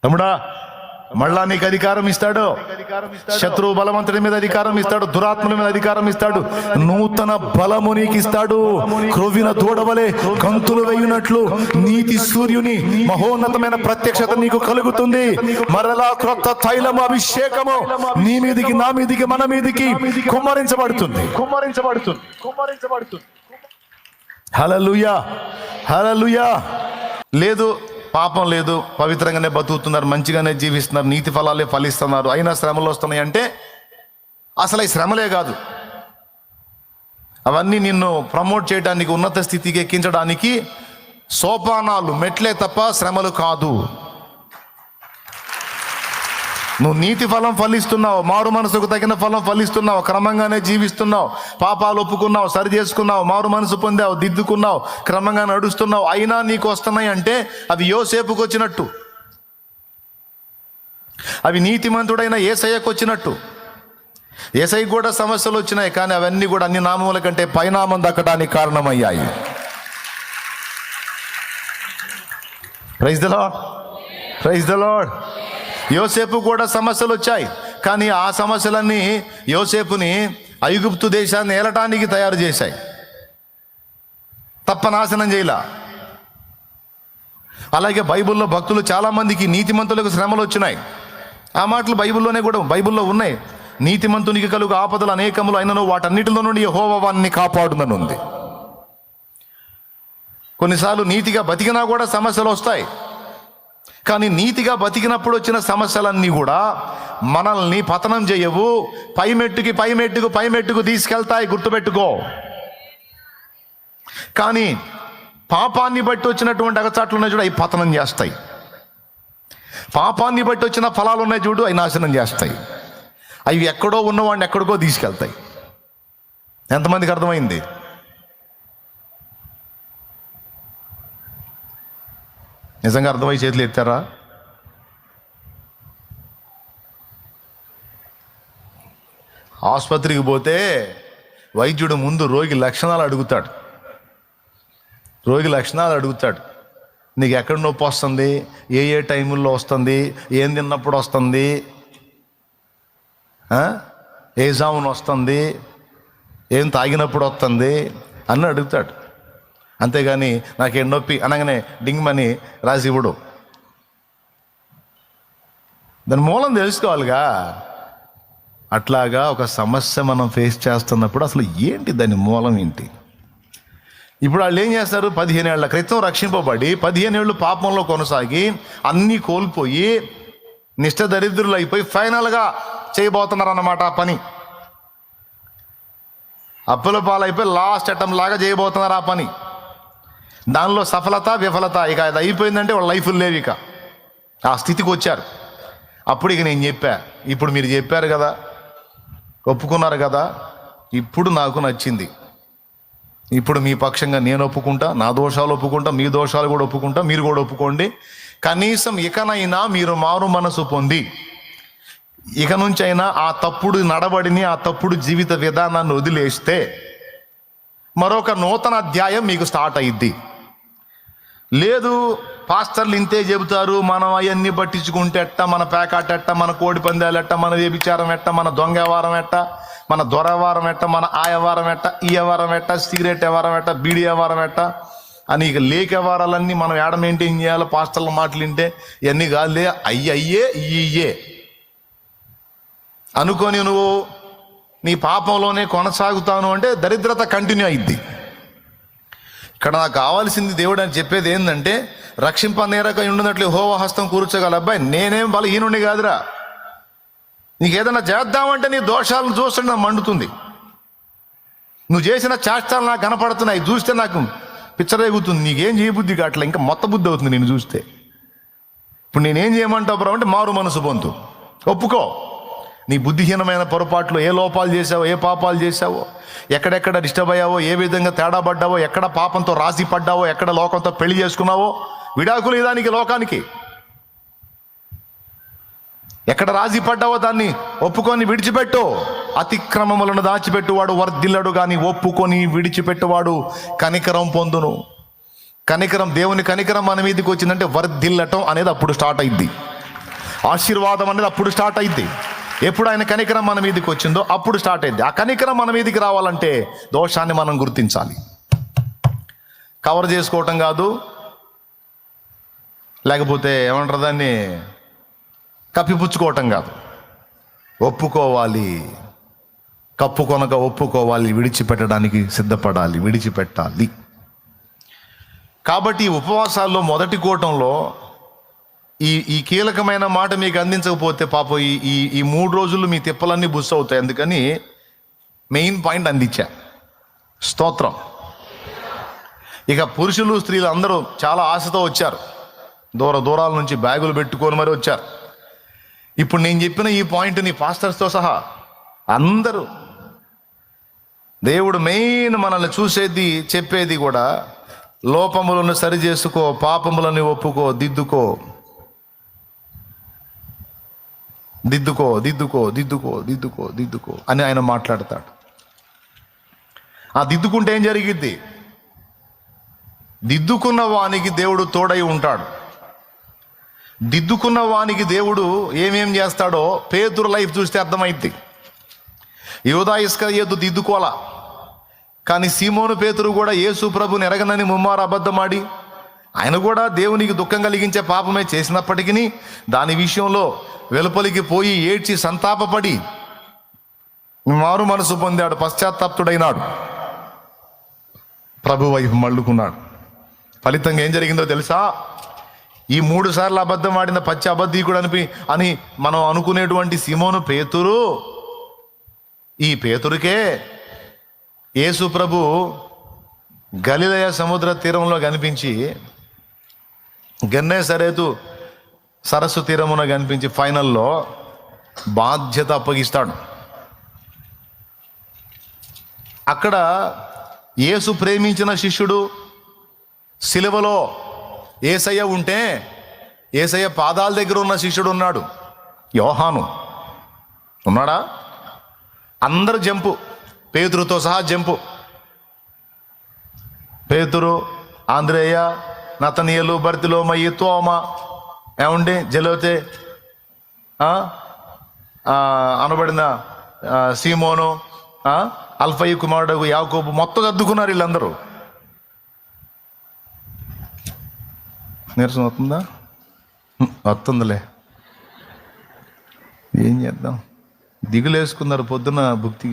తమ్ముడా, మళ్ళా నీకు అధికారం ఇస్తాడు. శత్రువు బలవంతుడి మీద అధికారం ఇస్తాడు, దురాత్మల మీద అధికారం ఇస్తాడు, నూతన బలము నీకు ఇస్తాడు. క్రొవ్విన దూడవలే గంతులు వేయునట్లు నీతి సూర్యుని మహోన్నతమైన ప్రత్యక్షత నీకు కలుగుతుంది. మరలా క్రొత్త తైలము, అభిషేకము నీ మీదికి, నా మీదికి, మన మీదికి కుమ్మరించబడుతుంది. హల్లెలూయా, హల్లెలూయా. లేదు, పాపం లేదు, పవిత్రంగానే బతుకుతున్నారు, మంచిగానే జీవిస్తున్నారు, నీతి ఫలాలే ఫలిస్తున్నారు, అయినా శ్రమలు వస్తున్నాయి అంటే అసలు ఈ శ్రమలే కాదు. అవన్నీ నిన్ను ప్రమోట్ చేయడానికి, ఉన్నత స్థితికి ఎక్కించడానికి సోపానాలు, మెట్లే తప్ప శ్రమలు కాదు. నువ్వు నీతి ఫలం ఫలిస్తున్నావు, మారు మనసుకు తగిన ఫలం ఫలిస్తున్నావు, క్రమంగానే జీవిస్తున్నావు, పాపాలు ఒప్పుకున్నావు, సరి చేసుకున్నావు, మారు మనసు పొందావు, దిద్దుకున్నావు, క్రమంగా నడుస్తున్నావు, అయినా నీకు వస్తున్నాయి అంటే అవి యోసేపుకు వచ్చినట్టు, అవి నీతిమంతుడైన యేసయ్యకు వచ్చినట్టు. యేసయ్యకు కూడా సమస్యలు వచ్చినాయి, కానీ అవన్నీ కూడా అన్ని నామముల కంటే పైనామం దక్కడానికి కారణమయ్యాయి. Praise the lord, praise the lord. యోసేపు కూడా సమస్యలు వచ్చాయి, కానీ ఆ సమస్యలన్నీ యోసేపుని ఐగుప్తు దేశాన్ని ఏలటానికి తయారు చేశాయి, తప్ప నాశనం చేయలా. అలాగే బైబిల్లో భక్తులు చాలామందికి, నీతిమంతులకు శ్రమలు వచ్చినాయి. ఆ మాటలు బైబిల్లో ఉన్నాయి. నీతిమంతునికి కలుగు ఆపదలు అనేకములు అయినను వాటన్నిటిలో నుండి యెహోవా వానిని కాపాడుననుంది. కొన్నిసార్లు నీతిగా బతికినా కూడా సమస్యలు వస్తాయి, కానీ నీతిగా బతికినప్పుడు వచ్చిన సమస్యలన్నీ కూడా మనల్ని పతనం చేయవు, పై మెట్టుకు తీసుకెళ్తాయి, గుర్తుపెట్టుకో. కానీ పాపాన్ని బట్టి వచ్చినటువంటి అగచాట్లు ఉన్నాయి చూడు, అవి పతనం చేస్తాయి. పాపాన్ని బట్టి వచ్చిన ఫలాలు ఉన్నాయి చూడు, అవి నాశనం చేస్తాయి. అవి ఎక్కడో ఉన్నవాడిని ఎక్కడికో తీసుకెళ్తాయి. ఎంతమందికి అర్థమైంది? నిజంగా అర్థమై చేతులు ఎత్తారా? ఆసుపత్రికి పోతే వైద్యుడు ముందు రోగి లక్షణాలు అడుగుతాడు. నీకు ఎక్కడ నొప్పి వస్తుంది, ఏ టైముల్లో వస్తుంది, ఏం తిన్నప్పుడు వస్తుంది, ఏ జామున వస్తుంది, ఏం తాగినప్పుడు వస్తుంది అని అడుగుతాడు. అంతేగాని నాకేం నొప్పి అనగానే డింగ్మని రాసి ఇవ్వడు. దాని మూలం తెలుసుకోవాలిగా. అట్లాగా ఒక సమస్య మనం ఫేస్ చేస్తున్నప్పుడు అసలు ఏంటి, దాని మూలం ఏంటి? ఇప్పుడు వాళ్ళు ఏం చేస్తారు? 15 ఏళ్ల క్రితం రక్షింపబడి 15 ఏళ్ళు పాపంలో కొనసాగి అన్నీ కోల్పోయి నిష్ఠ దరిద్రులు అయిపోయి ఫైనల్గా చేయబోతున్నారు అన్నమాట ఆ పని. అప్పుల పాలైపోయి లాస్ట్ అటెంప్ట్ లాగా చేయబోతున్నారు ఆ పని. దానిలో సఫలత విఫలత, ఇక అది అయిపోయిందంటే వాళ్ళ లైఫ్లు లేవు, ఇక ఆ స్థితికి వచ్చారు. అప్పుడు ఇక నేను చెప్పా, ఇప్పుడు మీరు చెప్పారు కదా, ఒప్పుకున్నారు కదా, ఇప్పుడు నాకు నచ్చింది, ఇప్పుడు మీ పక్షంగా నేను ఒప్పుకుంటా, నా దోషాలు ఒప్పుకుంటా, మీ దోషాలు కూడా ఒప్పుకుంటా, మీరు కూడా ఒప్పుకోండి. కనీసం ఇకనైనా మీరు మారు మనసు పొంది ఇక నుంచి అయినా ఆ తప్పుడు నడవడిని, ఆ తప్పుడు జీవిత విధానాన్ని వదిలేస్తే మరొక నూతన అధ్యాయం మీకు స్టార్ట్ అయ్యిద్ది. లేదు, పాస్టర్లు ఇంతే చెబుతారు, మనం అవన్నీ పట్టించుకుంటే ఎట్ట, మన పేకాట ఎట్ట, మన కోడి పందాలు ఎట్ట, మన వ్యభిచారం ఎట్ట, మన దొంగ వ్యవహారం ఎట్ట, మన దొర వ్యవహారం ఎట్ట, మన ఆ వ్యవహారం ఎట్ట, ఈ వ్యవహారం ఎట్ట, సిగరెట్ వ్యవహారం ఎట్ట, బీడీ వ్యవహారం ఎట్ట అని ఇక లేక వ్యవహారాలన్నీ మనం ఏడ మెయింటైన్ చేయాలి. పాస్టర్ల మాటలు వింటే ఇవన్నీ కాదులే, అయ్యే ఇయ్యే అనుకొని నువ్వు నీ పాపంలోనే కొనసాగుతాను అంటే దరిద్రత కంటిన్యూ అయింది. ఇక్కడ నాకు కావాల్సింది దేవుడు అని చెప్పేది ఏంటంటే, రక్షింపనేరక ఉండినట్లు యెహోవా హస్తం కూర్చోగల అబ్బాయి, నేనేం బలహీనుడి కాదురా. నీకు ఏదైనా చేద్దామంటే నీ దోషాలను చూస్తుంటే నాకు మండుతుంది. నువ్వు చేసిన చేష్టాలు నాకు కనపడుతున్నాయి, చూస్తే నాకు పిచ్చరేగుతుంది. నీకేం చేయబుద్ధి కావట్లే, ఇంకా మొత్త బుద్ధి అవుతుంది నేను చూస్తే. ఇప్పుడు నేనేం చేయమంటావు బ్రో అంటే, మారు మనసు పొందు, ఒప్పుకో. నీ బుద్ధిహీనమైన పొరపాట్లు, ఏ లోపాలు చేసావో, ఏ పాపాలు చేసావో, ఎక్కడెక్కడ డిస్టర్బ్ అయ్యావో, ఏ విధంగా తేడా పడ్డావో, ఎక్కడ పాపంతో రాజీ పడ్డావో, ఎక్కడ లోకంతో పెళ్లి చేసుకున్నావో, విడాకులు ఇదానికి లోకానికి ఎక్కడ రాజీ పడ్డావో దాన్ని ఒప్పుకొని విడిచిపెట్టు. అతిక్రమములను దాచిపెట్టువాడు వర్ధిల్లడు, కానీ ఒప్పుకొని విడిచిపెట్టువాడు కనికరం పొందును. కనికరం, దేవుని కనికరం మన మీదకి వచ్చిందంటే వర్ధిల్లటం అనేది అప్పుడు స్టార్ట్ అయింది. ఆశీర్వాదం అనేది అప్పుడు స్టార్ట్ అయింది. ఎప్పుడు ఆయన కనికరం మన మీదకి వచ్చిందో అప్పుడు స్టార్ట్ అయింది. ఆ కనికరం మన మీదకి రావాలంటే దోషాన్ని మనం గుర్తించాలి. కవర్ చేసుకోవటం కాదు, లేకపోతే ఏమంటారు దాన్ని, కప్పిపుచ్చుకోవటం కాదు. ఒప్పుకోవాలి, కప్పు కొనక ఒప్పుకోవాలి, విడిచిపెట్టడానికి సిద్ధపడాలి, విడిచిపెట్టాలి. కాబట్టి ఈ ఉపవాసాల్లో మొదటి కూటంలో ఈ కీలకమైన మాట మీకు అందించకపోతే పాపం ఈ 3 రోజులు మీ తిప్పలన్నీ బుస్ అవుతాయి. అందుకని మెయిన్ పాయింట్ అందించా. స్తోత్రం. ఇక పురుషులు స్త్రీలు అందరూ చాలా ఆశతో వచ్చారు, దూరాల నుంచి బ్యాగులు పెట్టుకొని మరి వచ్చారు. ఇప్పుడు నేను చెప్పిన ఈ పాయింట్ని పాస్టర్స్తో సహా అందరూ, దేవుడు మెయిన్ మనల్ని చూసేది చెప్పేది కూడా, లోపములను సరి చేసుకో, పాపములను ఒప్పుకో, దిద్దుకో దిద్దుకో దిద్దుకో దిద్దుకో దిద్దుకో దిద్దుకో అని ఆయన మాట్లాడతాడు. ఆ దిద్దుకుంటే ఏం జరిగిద్ది? దిద్దుకున్న వానికి దేవుడు తోడై ఉంటాడు. దిద్దుకున్న వానికి దేవుడు ఏమేం చేస్తాడో పేతురు లైఫ్ చూస్తే అర్థమైద్ది. యూదా ఇస్కరియోతు దిద్దుకోలా, కానీ సీమోను పేతురు కూడా యేసు ప్రభుని ఎరగనని ముమ్మారు అబద్ధమాడి, ఆయన కూడా దేవునికి దుఃఖం కలిగించే పాపమే చేసినప్పటికీ దాని విషయంలో వెలుపలికి పోయి ఏడ్చి సంతాపపడి మారు మనసు పొందాడు, పశ్చాత్తాప్తుడైనాడు, ప్రభు వైపు మళ్ళుకున్నాడు. ఫలితంగా ఏం జరిగిందో తెలుసా? ఈ 3 సార్లు అబద్ధం ఆడిన పచ్చి అబద్ధీకుడు అని మనం అనుకునేటువంటి సీమోను పేతురు, ఈ పేతురుకే యేసు ప్రభు గలిలయ సముద్ర తీరంలో కనిపించి, గెన్నేసరేతు సరస్సు తీరమున కనిపించి ఫైనల్లో బాధ్యత అప్పగిస్తాడు. అక్కడ యేసు ప్రేమించిన శిష్యుడు, సిలువలో యేసయ్య ఉంటే యేసయ్య పాదాల దగ్గర ఉన్న శిష్యుడు ఉన్నాడు, యోహాను ఉన్నాడా? అందరూ జంపు, పేతురుతో సహా జంపు. పేతురు, ఆంద్రేయ, నతనీయులు, బర్తిలోమయి, తోమ, ఏమండి జలోతే అనబడిన సీమోను, అల్ఫయి కుమారుడు యాకోబు, మొత్తం అద్దుకున్నారు వీళ్ళందరూ. నీరసం వస్తుందా? వస్తుందిలే, ఏం చేద్దాం. దిగులేసుకున్నారు పొద్దున భక్తి,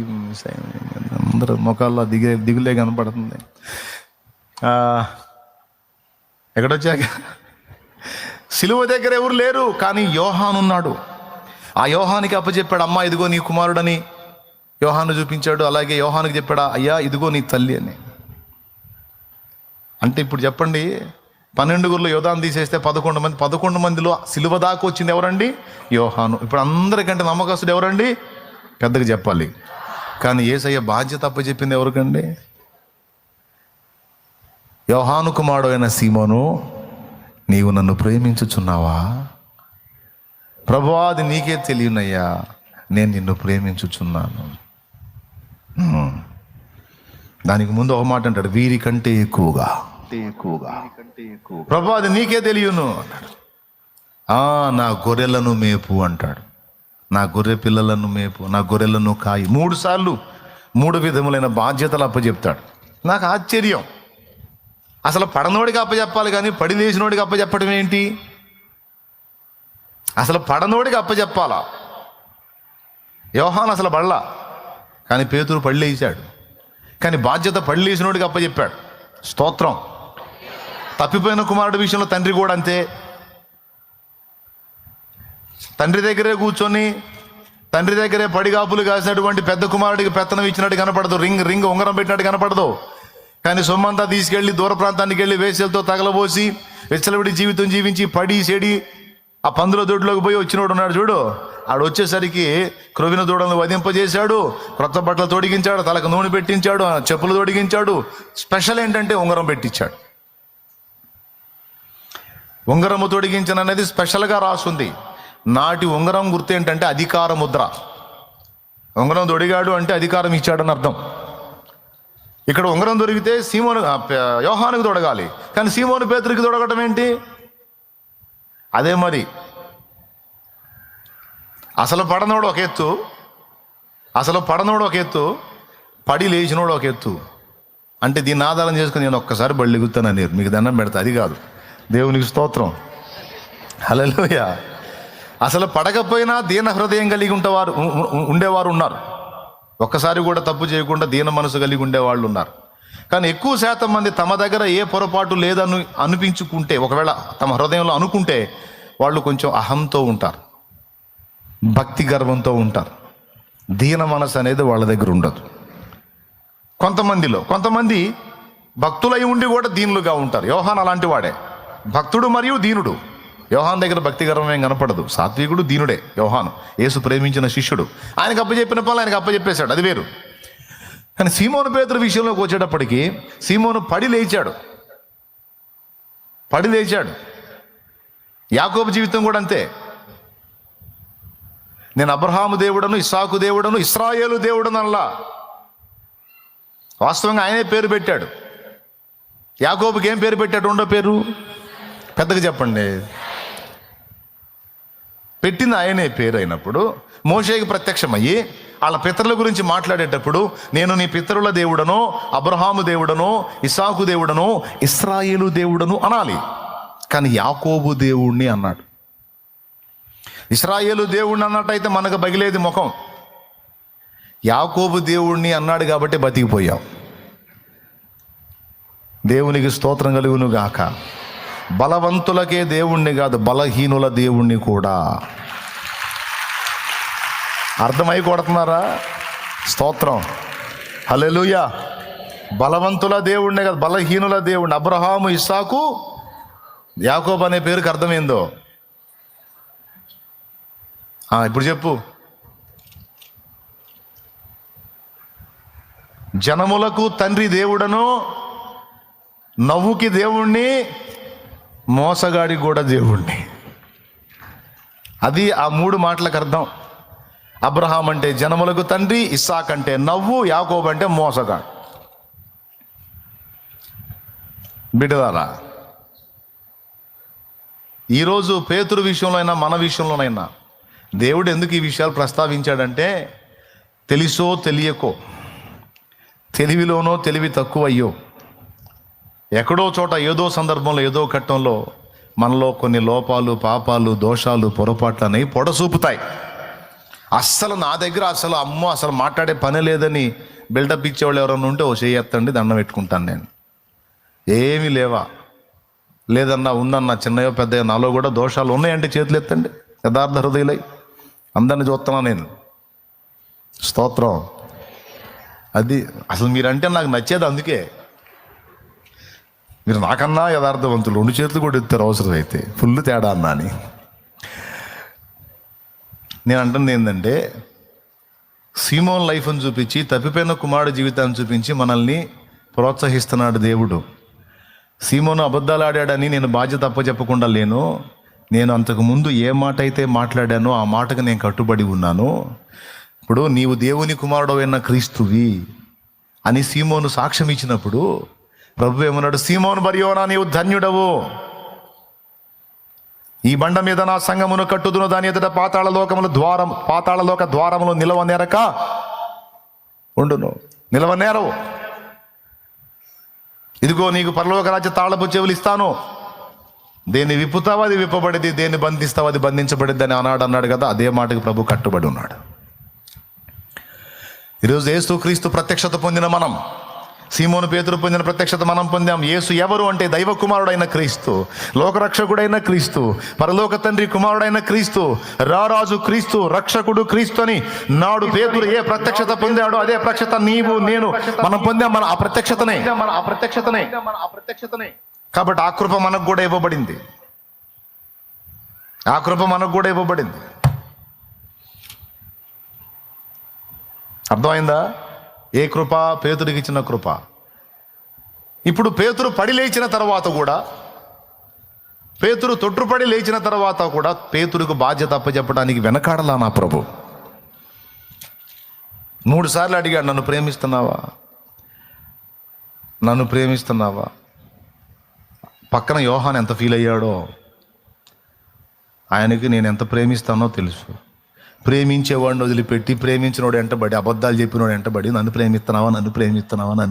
అందరూ ముఖాల్లో దిగులే కనపడుతుంది. ఎక్కడొచ్చాక సిలువ దగ్గర ఎవరు లేరు, కానీ యోహాను ఉన్నాడు. ఆ యోహానికి అప్పచెప్పాడు, అమ్మా ఇదిగో నీ కుమారుడని యోహాను చూపించాడు. అలాగే యోహానికి చెప్పాడా, అయ్యా ఇదిగో నీ తల్లి అని. అంటే ఇప్పుడు చెప్పండి, 12 యోధాను తీసేస్తే 11 మందిలో సిలువ దాకా వచ్చింది ఎవరండి? యోహాను. ఇప్పుడు అందరికంటే నమ్మకస్తుడు ఎవరండి? పెద్దగా చెప్పాలి, కానీ యేసయ్య బాధ్యత అప్పచెప్పింది ఎవరికండి? యోహాను కుమారుడు అయిన సీమోను, నీవు నన్ను ప్రేమించుచున్నావా? ప్రభువా అది నీకే తెలియనయ్యా, నేను నిన్ను ప్రేమించుచున్నాను. దానికి ముందు ఒక మాట అంటాడు, వీరికంటే ఎక్కువగా. ప్రభువా అది నీకే తెలియను అన్నాడు. నా గొర్రెలను మేపు అంటాడు, నా గొర్రె పిల్లలను మేపు, నా గొర్రెలను కాయి. 3 సార్లు 3 విధములైన బాధ్యతలు అప్పచెప్తాడు. నాకు ఆశ్చర్యం, అసలు పడనోడికి అప్పచెప్పాలి కానీ పడి లేచినోడికి అప్పచెప్పడం ఏంటి? అసలు పడనోడికి అప్పచెప్పాలా? యోహాను అసలు పడలా, కానీ పేతురు పడి లేచాడు. కానీ బాధ్యత పడి లేచినోడికి అప్పచెప్పాడు. స్తోత్రం. తప్పిపోయిన కుమారుడి విషయంలో తండ్రి కూడా అంతే. తండ్రి దగ్గరే కూర్చొని తండ్రి దగ్గరే పడిగాపులు కాసినటువంటి పెద్ద కుమారుడికి పెత్తనం ఇచ్చినట్టు కనపడదు, రింగ్ ఉంగరం పెట్టినట్టు కనపడదు. కానీ సొమ్మంతా తీసుకెళ్ళి దూర ప్రాంతానికి వెళ్ళి వేసలతో తగలబోసి వెచ్చలవిడి జీవితం జీవించి పడి చెడి ఆ పందుల దొడ్లోకి పోయి వచ్చినోడు ఉన్నాడు చూడు, ఆడు వచ్చేసరికి క్రొవిన దూడలను వధింపజేశాడు, క్రొత్త బట్టలు తొడిగించాడు, తలకు నూనె పెట్టించాడు, చెప్పులు తొడిగించాడు. స్పెషల్ ఏంటంటే ఉంగరం పెట్టించాడు. ఉంగరము తొడిగించను అనేది స్పెషల్గా రాసుంది. నాటి ఉంగరం గుర్తు ఏంటంటే అధికార ముద్ర. ఉంగరం తొడిగాడు అంటే అధికారం ఇచ్చాడని అర్థం. ఇక్కడ ఉంగరం దొరికితే యోహానుకు తొడగాలి, కానీ సీమోను పేతురుకి తొడగటం ఏంటి? అదే మరి అసలు పడనోడు ఒక ఎత్తు, పడి లేచినోడు ఒక ఎత్తు. అంటే దీన్ని ఆధారం చేసుకుని నేను ఒక్కసారి బళ్ళు ఎగుతానని మీకు దండం పెడతా. అది కాదు, దేవునికి స్తోత్రం, హల్లెలూయా. అసలు పడకపోయినా దీన హృదయం కలిగి ఉండేవారు ఉన్నారు. ఒక్కసారి కూడా తప్పు చేయకుండా దీన మనసు కలిగి ఉండేవాళ్ళు ఉన్నారు. కానీ ఎక్కువ శాతం మంది తమ దగ్గర ఏ పొరపాటు లేదని అనిపించుకుంటే, ఒకవేళ తమ హృదయంలో అనుకుంటే, వాళ్ళు కొంచెం అహంతో ఉంటారు, భక్తి గర్వంతో ఉంటారు. దీన మనసు అనేది వాళ్ళ దగ్గర ఉండదు. కొంతమంది భక్తులై ఉండి కూడా దీనులుగా ఉంటారు. యోహాన్ అలాంటి వాడే, భక్తుడు మరియు దీనుడు. యోహాన్ దగ్గర భక్తి గర్వం ఏం కనపడదు. సాత్వికుడు, దీనుడే యోహాను, యేసు ప్రేమించిన శిష్యుడు. ఆయనకు అప్పచెప్పిన పనులు ఆయనకు అప్పచెప్పేశాడు, అది వేరు. కానీ సీమోను పేతురు విషయంలోకి వచ్చేటప్పటికి సీమోను పడి లేచాడు. యాకోబు జీవితం కూడా అంతే. నేను అబ్రహాము దేవుడను, ఇస్సాకు దేవుడను, ఇశ్రాయేలు దేవుడను అల్లా. వాస్తవంగా ఆయనే పేరు పెట్టాడు. యాకోబుకి ఏం పేరు పెట్టాడు? రెండో పేరు పెద్దగా చెప్పండి. పెట్టింది ఆయనే పేరు అయినప్పుడు మోషేకి ప్రత్యక్షమయ్యి వాళ్ళ పితరుల గురించి మాట్లాడేటప్పుడు నేను నీ పితరుల దేవుడనో, అబ్రహాము దేవుడనో, ఇస్సాకు దేవుడనో, ఇశ్రాయేలు దేవుడను అనాలి. కానీ యాకోబు దేవుణ్ణి అన్నాడు. ఇశ్రాయేలు దేవుణ్ణి అన్నట్టయితే మనకు బగిలేది ముఖం. యాకోబు దేవుణ్ణి అన్నాడు కాబట్టి బతికిపోయాం. దేవునికి స్తోత్రం కలుగును గాక. బలవంతులకే దేవుణ్ణి కాదు, బలహీనుల దేవుణ్ణి కూడా. అర్థమై కొడుతున్నారా? స్తోత్రం, హల్లెలూయా. బలవంతుల దేవుణ్ణి కాదు, బలహీనుల దేవుణ్ణి. అబ్రహాము, ఇస్సాకు, యాకోబు అనే పేరుకి అర్థమైందో ఇప్పుడు చెప్పు. జనములకు తండ్రి దేవుడను, నవ్వుకి దేవుణ్ణి, మోసగాడి కూడా దేవుణ్ణి. అది ఆ మూడు మాటలకు అర్థం. అబ్రహాం అంటే జనములకు తండ్రి, ఇస్సాక్ అంటే నవ్వు, యాకోబు అంటే మోసగాడు. బిడ్డలారా, ఈరోజు పేతురు విషయంలోనైనా మన విషయంలోనైనా దేవుడు ఎందుకు ఈ విషయాలు ప్రస్తావించాడంటే, తెలుసో తెలియకో, తెలివిలోనో తెలివి తక్కువయ్యో, ఎక్కడో చోట ఏదో సందర్భంలో ఏదో ఘట్టంలో మనలో కొన్ని లోపాలు, పాపాలు, దోషాలు, పొరపాట్లు అనేవి పొడసూపుతాయి. అస్సలు నా దగ్గర అసలు మాట్లాడే పని లేదని బిల్డప్ ఇచ్చేవాళ్ళు ఎవరన్నా ఉంటే ఓ చేయెత్తండి, దండం పెట్టుకుంటాను. నేను ఏమీ లేదన్నా ఉందన్నా, చిన్నయో పెద్దయో నాలో కూడా దోషాలు ఉన్నాయంటే చేతులు ఎత్తండి. యథార్థ హృదయులై అందరిని చూస్తున్నా నేను. స్తోత్రం. అది అసలు మీరంటే నాకు నచ్చేది. అందుకే మీరు నాకన్నా యథార్థవంతులు. 2 చేతులు కూడా ఎత్తారు అవసరం అయితే, ఫుల్ తేడా అన్నా అని. నేను అంటుంది ఏంటంటే, సీమోన్ లైఫ్ని చూపించి, తప్పిపోయిన కుమారుడు జీవితాన్ని చూపించి మనల్ని ప్రోత్సహిస్తున్నాడు దేవుడు. సీమోను అబద్ధాలు ఆడాడని నేను బాధ్యత అప్పచెప్పకుండా లేను. నేను అంతకు ముందు ఏ మాట అయితే మాట్లాడానో ఆ మాటకు నేను కట్టుబడి ఉన్నాను. ఇప్పుడు నీవు దేవుని కుమారుడు అయిన క్రీస్తువి అని సీమోను సాక్ష్యం ఇచ్చినప్పుడు ప్రభు ఏమన్నాడు? సీమోను బర్యోనా, నీవు ధన్యుడవు. ఈ బండ మీద నా సంఘమును కట్టుదును, దాని ఎదుట పాతాళలోక ద్వారములు నిలవనేరక ఉండును. నిలవనేరవు. ఇదిగో నీకు పరలోక రాజ్య తాళపు చెవులు ఇస్తాను. దేన్ని విప్పుతావో అది విప్పబడిది, దేన్ని బంధిస్తావో అది బంధించబడిద్ది అని అన్నాడు కదా. అదే మాటకి ప్రభు కట్టుబడి ఉన్నాడు. ఈరోజు యేసు క్రీస్తు ప్రత్యక్షత పొందిన మనం, సీమోను పేతురు పొందిన ప్రత్యక్షత మనం పొందాం. యేసు ఎవరు అంటే దైవ కుమారుడైన క్రీస్తు, లోకరక్షకుడైన క్రీస్తు, పరలోక తండ్రి కుమారుడైన క్రీస్తు, రారాజు క్రీస్తు, రక్షకుడు క్రీస్తు అని నాడు పేతురు ఏ ప్రత్యక్షత పొందాడో అదే ప్రత్యక్షత నీవు నేను మనం పొందాం. మన ఆ ప్రత్యక్షతనే. కాబట్టి ఆ కృప మనకు కూడా ఇవ్వబడింది. అర్థమైందా? ఏ కృప? పేతురికి ఇచ్చిన కృప. ఇప్పుడు పేతురు పడి లేచిన తర్వాత కూడా, పేతురు తొట్టుపడి లేచిన తర్వాత కూడా పేతురుకు బాధ్యత అప్పచెప్పడానికి వెనకాడలా నా ప్రభు. 3 సార్లు అడిగాడు, నన్ను ప్రేమిస్తున్నావా? పక్కన యోహాన్ ఎంత ఫీల్ అయ్యాడో ఆయనకి నేను ఎంత ప్రేమిస్తానో తెలుసు. ప్రేమించేవాడిని వదిలిపెట్టి ప్రేమించినోడు వెంటబడి, అబద్ధాలు చెప్పినోడు వెంటబడి, నన్ను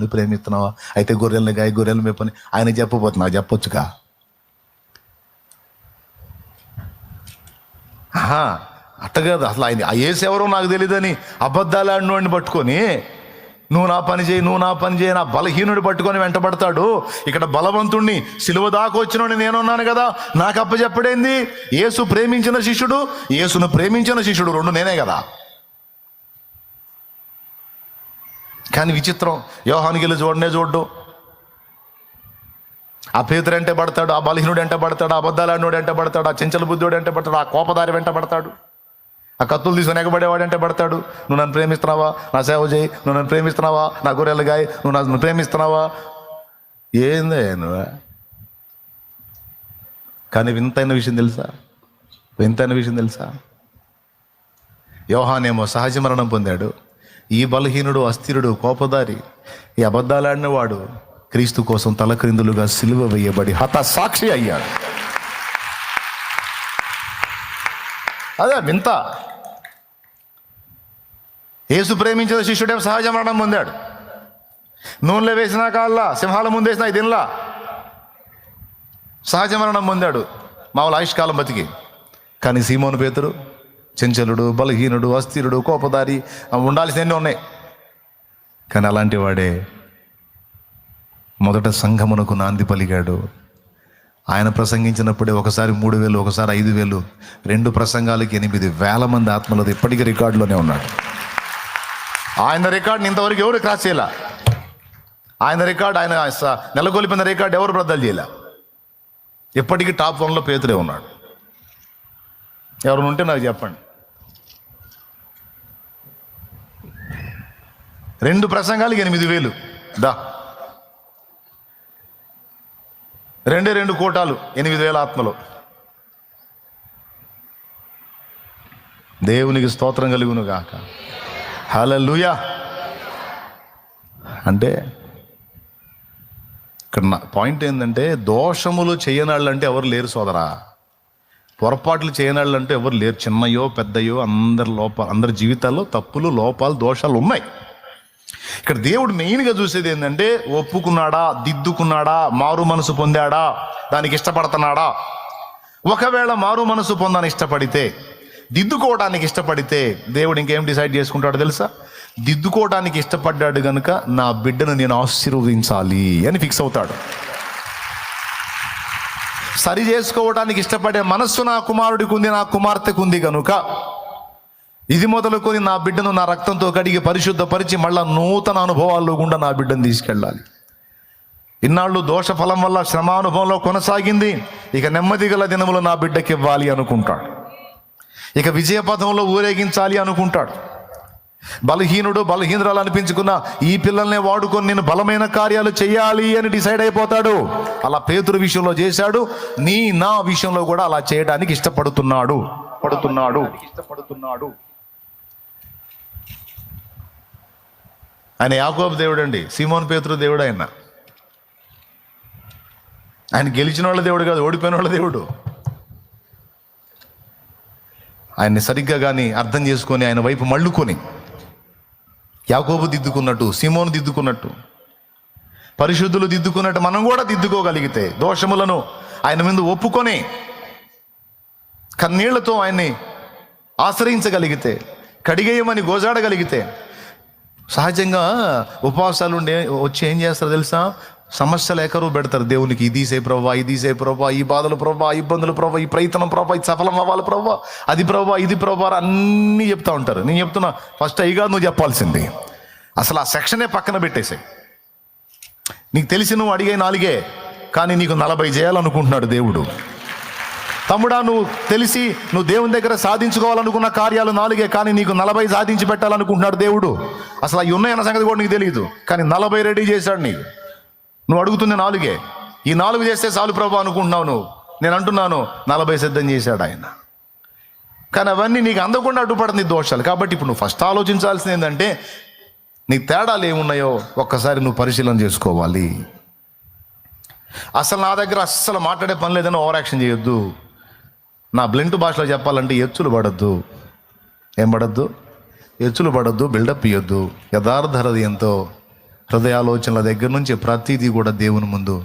ప్రేమిస్తున్నావా, అయితే గొర్రెలను గాయ, గొర్రెలు మేపని ఆయన చెప్పబోతున్నా, నాకు చెప్పొచ్చుగా. అట్టగదు అసలు. ఆయన యేసు ఎవరో నాకు తెలియదని అబద్ధాలు ఆడినోడిని పట్టుకొని నువ్వు నా పని చేయి, నా బలహీనుడి పట్టుకొని వెంటబడతాడు. ఇక్కడ బలవంతుణ్ణి, సిలువ దాకా వచ్చినోడిని నేనున్నాను కదా, నాకు అప్పచెప్పడేంది? యేసు ప్రేమించిన శిష్యుడు, యేసును ప్రేమించిన శిష్యుడు, రెండు నేనే కదా. కానీ విచిత్రం, యోహానికి వెళ్ళి చూడు, ఆ పేతురు వెంట పడతాడు, ఆ బలహీనుడు వెంట పడతాడు, ఆ అబద్ధాలు ఆడినోడు వెంట పడతాడు, ఆ చెంచల బుద్ధుడు వెంట పడతాడు, ఆ కోపదారి వెంట పడతాడు, ఆ కత్తులు తీసుకొని ఎగబడేవాడు అంటే పడతాడు. నువ్వు నన్ను ప్రేమిస్తున్నావా, నా సేవ చేయి, నువ్వు నన్ను ప్రేమిస్తున్నావా, నా గొర్రెలు గాయ, నువ్వు నన్ను ప్రేమిస్తున్నావా, ఏందే నువ్వు. కానీ వింతైన విషయం తెలుసా, యోహానేమో సహజ మరణం పొందాడు, ఈ బలహీనుడు, అస్థిరుడు, కోపదారి, ఈ అబద్ధాలాడిన వాడు క్రీస్తు కోసం తలక్రిందులుగా సిలువ వేయబడి హతసాక్షి అయ్యాడు. అదే వింత. యేసు ప్రేమించిన శిష్యుడే సహజ మరణం పొందాడు. నూనెలో వేసిన కాళ్ళ, సింహాల ముందు వేసిన దీనిలా సహజ మరణం పొందాడు, మామూలు ఆయుష్కాలం బతికి. కానీ సీమోను పేతురు చెంచలుడు, బలహీనుడు, అస్థిరుడు, కోపదారి, ఉండాల్సినవన్నీ ఉన్నాయి. కానీ అలాంటి వాడే మొదట సంఘమునకు నాంది పలికాడు. ఆయన ప్రసంగించినప్పుడే ఒకసారి 3,000, ఒకసారి 5,000, 2 ప్రసంగాలకి 8,000 మంది ఆత్మలది ఇప్పటికీ రికార్డులోనే ఉన్నాడు. ఆయన రికార్డుని ఇంతవరకు ఎవరు క్రాస్ చేయాల. ఆయన రికార్డు, ఆయన నెలకొల్పిన రికార్డు ఎవరు బద్దలు చేయలే. ఇప్పటికీ టాప్ 1లో పేతురే ఉన్నాడు. ఎవరు ఉంటే నాకు చెప్పండి. 2 ప్రసంగాలకి 8,000 దా, 2 కోటాలు 8,000 ఆత్మలు. దేవునికి స్తోత్రం కలుగును గాక. హల్లెలూయా. అంటే ఇక్కడ నా పాయింట్ ఏంటంటే, దోషములు చేయనాళ్ళు అంటే ఎవరు లేరు సోదరా, పొరపాట్లు చేయనాళ్ళు అంటే ఎవరు లేరు. చిన్నయో పెద్దయో అందరి జీవితాల్లో తప్పులు, లోపాలు, దోషాలు ఉన్నాయి. ఇక్కడ దేవుడు మెయిన్గా చూసేది ఏంటంటే, ఒప్పుకున్నాడా, దిద్దుకున్నాడా, మారు మనసు పొందాడా, దానికి ఇష్టపడుతున్నాడా. ఒకవేళ మారు మనసు పొందని ఇష్టపడితే, దిద్దుకోవడానికి ఇష్టపడితే, దేవుడు ఇంకేం డిసైడ్ చేసుకుంటాడో తెలుసా? దిద్దుకోవడానికి ఇష్టపడ్డాడు కనుక నా బిడ్డను నేను ఆశీర్వదించాలి అని ఫిక్స్ అవుతాడు. సరి చేసుకోవడానికి ఇష్టపడే మనస్సు నా కుమారుడికి ఉంది, నా కుమార్తెకు ఉంది కనుక ఇది మొదలుకొని నా బిడ్డను నా రక్తంతో కడిగి పరిశుద్ధపరిచి మళ్ళా నూతన అనుభవాల్లో గుండా నా బిడ్డను తీసుకెళ్ళాలి. ఇన్నాళ్ళు దోష ఫలం వల్ల శ్రమానుభవంలో కొనసాగింది, ఇక నెమ్మది గల దినములు నా బిడ్డకి ఇవ్వాలి అనుకుంటాడు. ఇక విజయపథంలో ఊరేగించాలి అనుకుంటాడు. బలహీనురాలు అనిపించుకున్న ఈ పిల్లల్ని వాడుకొని నేను బలమైన కార్యాలు చేయాలి అని డిసైడ్ అయిపోతాడు. అలా పేతురు విషయంలో చేశాడు, నా విషయంలో కూడా అలా చేయడానికి ఇష్టపడుతున్నాడు. ఆయన యాకోబు దేవుడు అండి, సీమోను పేతురు దేవుడు. ఆయన గెలిచిన వాళ్ళ దేవుడు కాదు, ఓడిపోయిన వాళ్ళ దేవుడు. ఆయన్ని సరిగ్గా కానీ అర్థం చేసుకొని ఆయన వైపు మళ్ళుకొని, యాకోబు దిద్దుకున్నట్టు, సీమోను దిద్దుకున్నట్టు, పరిశుద్ధులు దిద్దుకున్నట్టు మనం కూడా దిద్దుకోగలిగితే, దోషములను ఆయన ముందు ఒప్పుకొని కన్నీళ్లతో ఆయన్ని ఆశ్రయించగలిగితే, కడిగేయమని గోజాడగలిగితే, సహజంగా ఉపవాసాలు వచ్చి ఏం చేస్తారు తెలుసా? సమస్యలు ఎకరువు పెడతారు దేవునికి. ఇది సే ప్రభా, ఈ బాధలు ప్రభా, ఇబ్బందులు ప్రభా, ఈ ప్రయత్నం ప్రభా, ఇది సఫలం అవ్వాలి ప్రభా, అది ప్రభా, ఇది ప్రభా అన్నీ చెప్తా ఉంటారు. నేను చెప్తున్నా, ఫస్ట్ అయ్యిగా నువ్వు చెప్పాల్సింది. అసలు ఆ సెక్షనే పక్కన పెట్టేసాయి. నీకు తెలిసి నువ్వు అడిగే 4, కానీ నీకు 40 చేయాలనుకుంటున్నాడు దేవుడు. తమ్ముడా, నువ్వు తెలిసి నువ్వు దేవుని దగ్గర సాధించుకోవాలనుకున్న కార్యాలు 4, కానీ నీకు 40 సాధించి పెట్టాలనుకుంటున్నాడు దేవుడు. అసలు అవి ఉన్నాయన్న సంగతి కూడా నీకు తెలియదు, కానీ 40 రెడీ చేశాడు నీకు. నువ్వు అడుగుతుంది 4, ఈ 4 చేస్తే చాలు ప్రభు అనుకుంటున్నావు నువ్వు. నేను అంటున్నాను 40 సిద్ధం చేశాడు ఆయన. కానీ అవన్నీ నీకు అందకుండా అడ్డుపడుతుంది దోషాలు. కాబట్టి ఇప్పుడు నువ్వు ఫస్ట్ ఆలోచించాల్సింది ఏంటంటే, నీ తేడాలు ఏమున్నాయో ఒక్కసారి నువ్వు పరిశీలన చేసుకోవాలి. అసలు నా దగ్గర అస్సలు మాట్లాడే పని లేదని ఓవర్ యాక్షన్ చేయొద్దు. నా బ్లెంట్ భాషలో చెప్పాలంటే ఎచ్చులు పడద్దు. ఏం పడద్దు? ఎచ్చులు పడద్దు, బిల్డప్ ఇవ్వద్దు. యథార్థ హృదయంతో హృదయాలోచనల దగ్గర నుంచి ప్రతిదీ కూడా దేవుని ముందు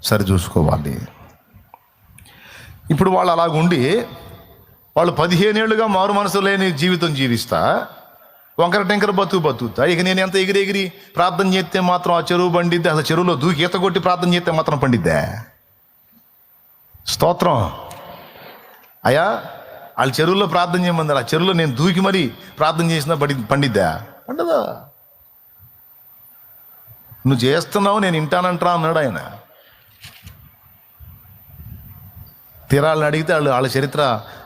సరిచూసుకోవాలి. ఇప్పుడు వాళ్ళు అలాగుండి వాళ్ళు 15 ఏళ్ళుగా మారు మనసు లేని జీవితం జీవిస్తా వంకర టెంకర బతుకుతా. ఇక నేను ఎంత ఎగిరి ప్రార్థన చేస్తే మాత్రం ఆ చెరువు పండిద్దే? అసలు చెరువులో దూకి ఈత కొట్టి ప్రార్థన చేస్తే మాత్రం పండిద్దే? స్తోత్రం అయ్యా. వాళ్ళ చెరువులో ప్రార్థన చేయమంది, ఆ చెరువులో నేను దూకి మరీ ప్రార్థన చేసినా పండిద్దా? పండదా. నువ్వు చేస్తున్నావు, నేను వింటానంటరా అన్నాడు ఆయన. తీరాళ్ళని అడిగితే వాళ్ళ చరిత్ర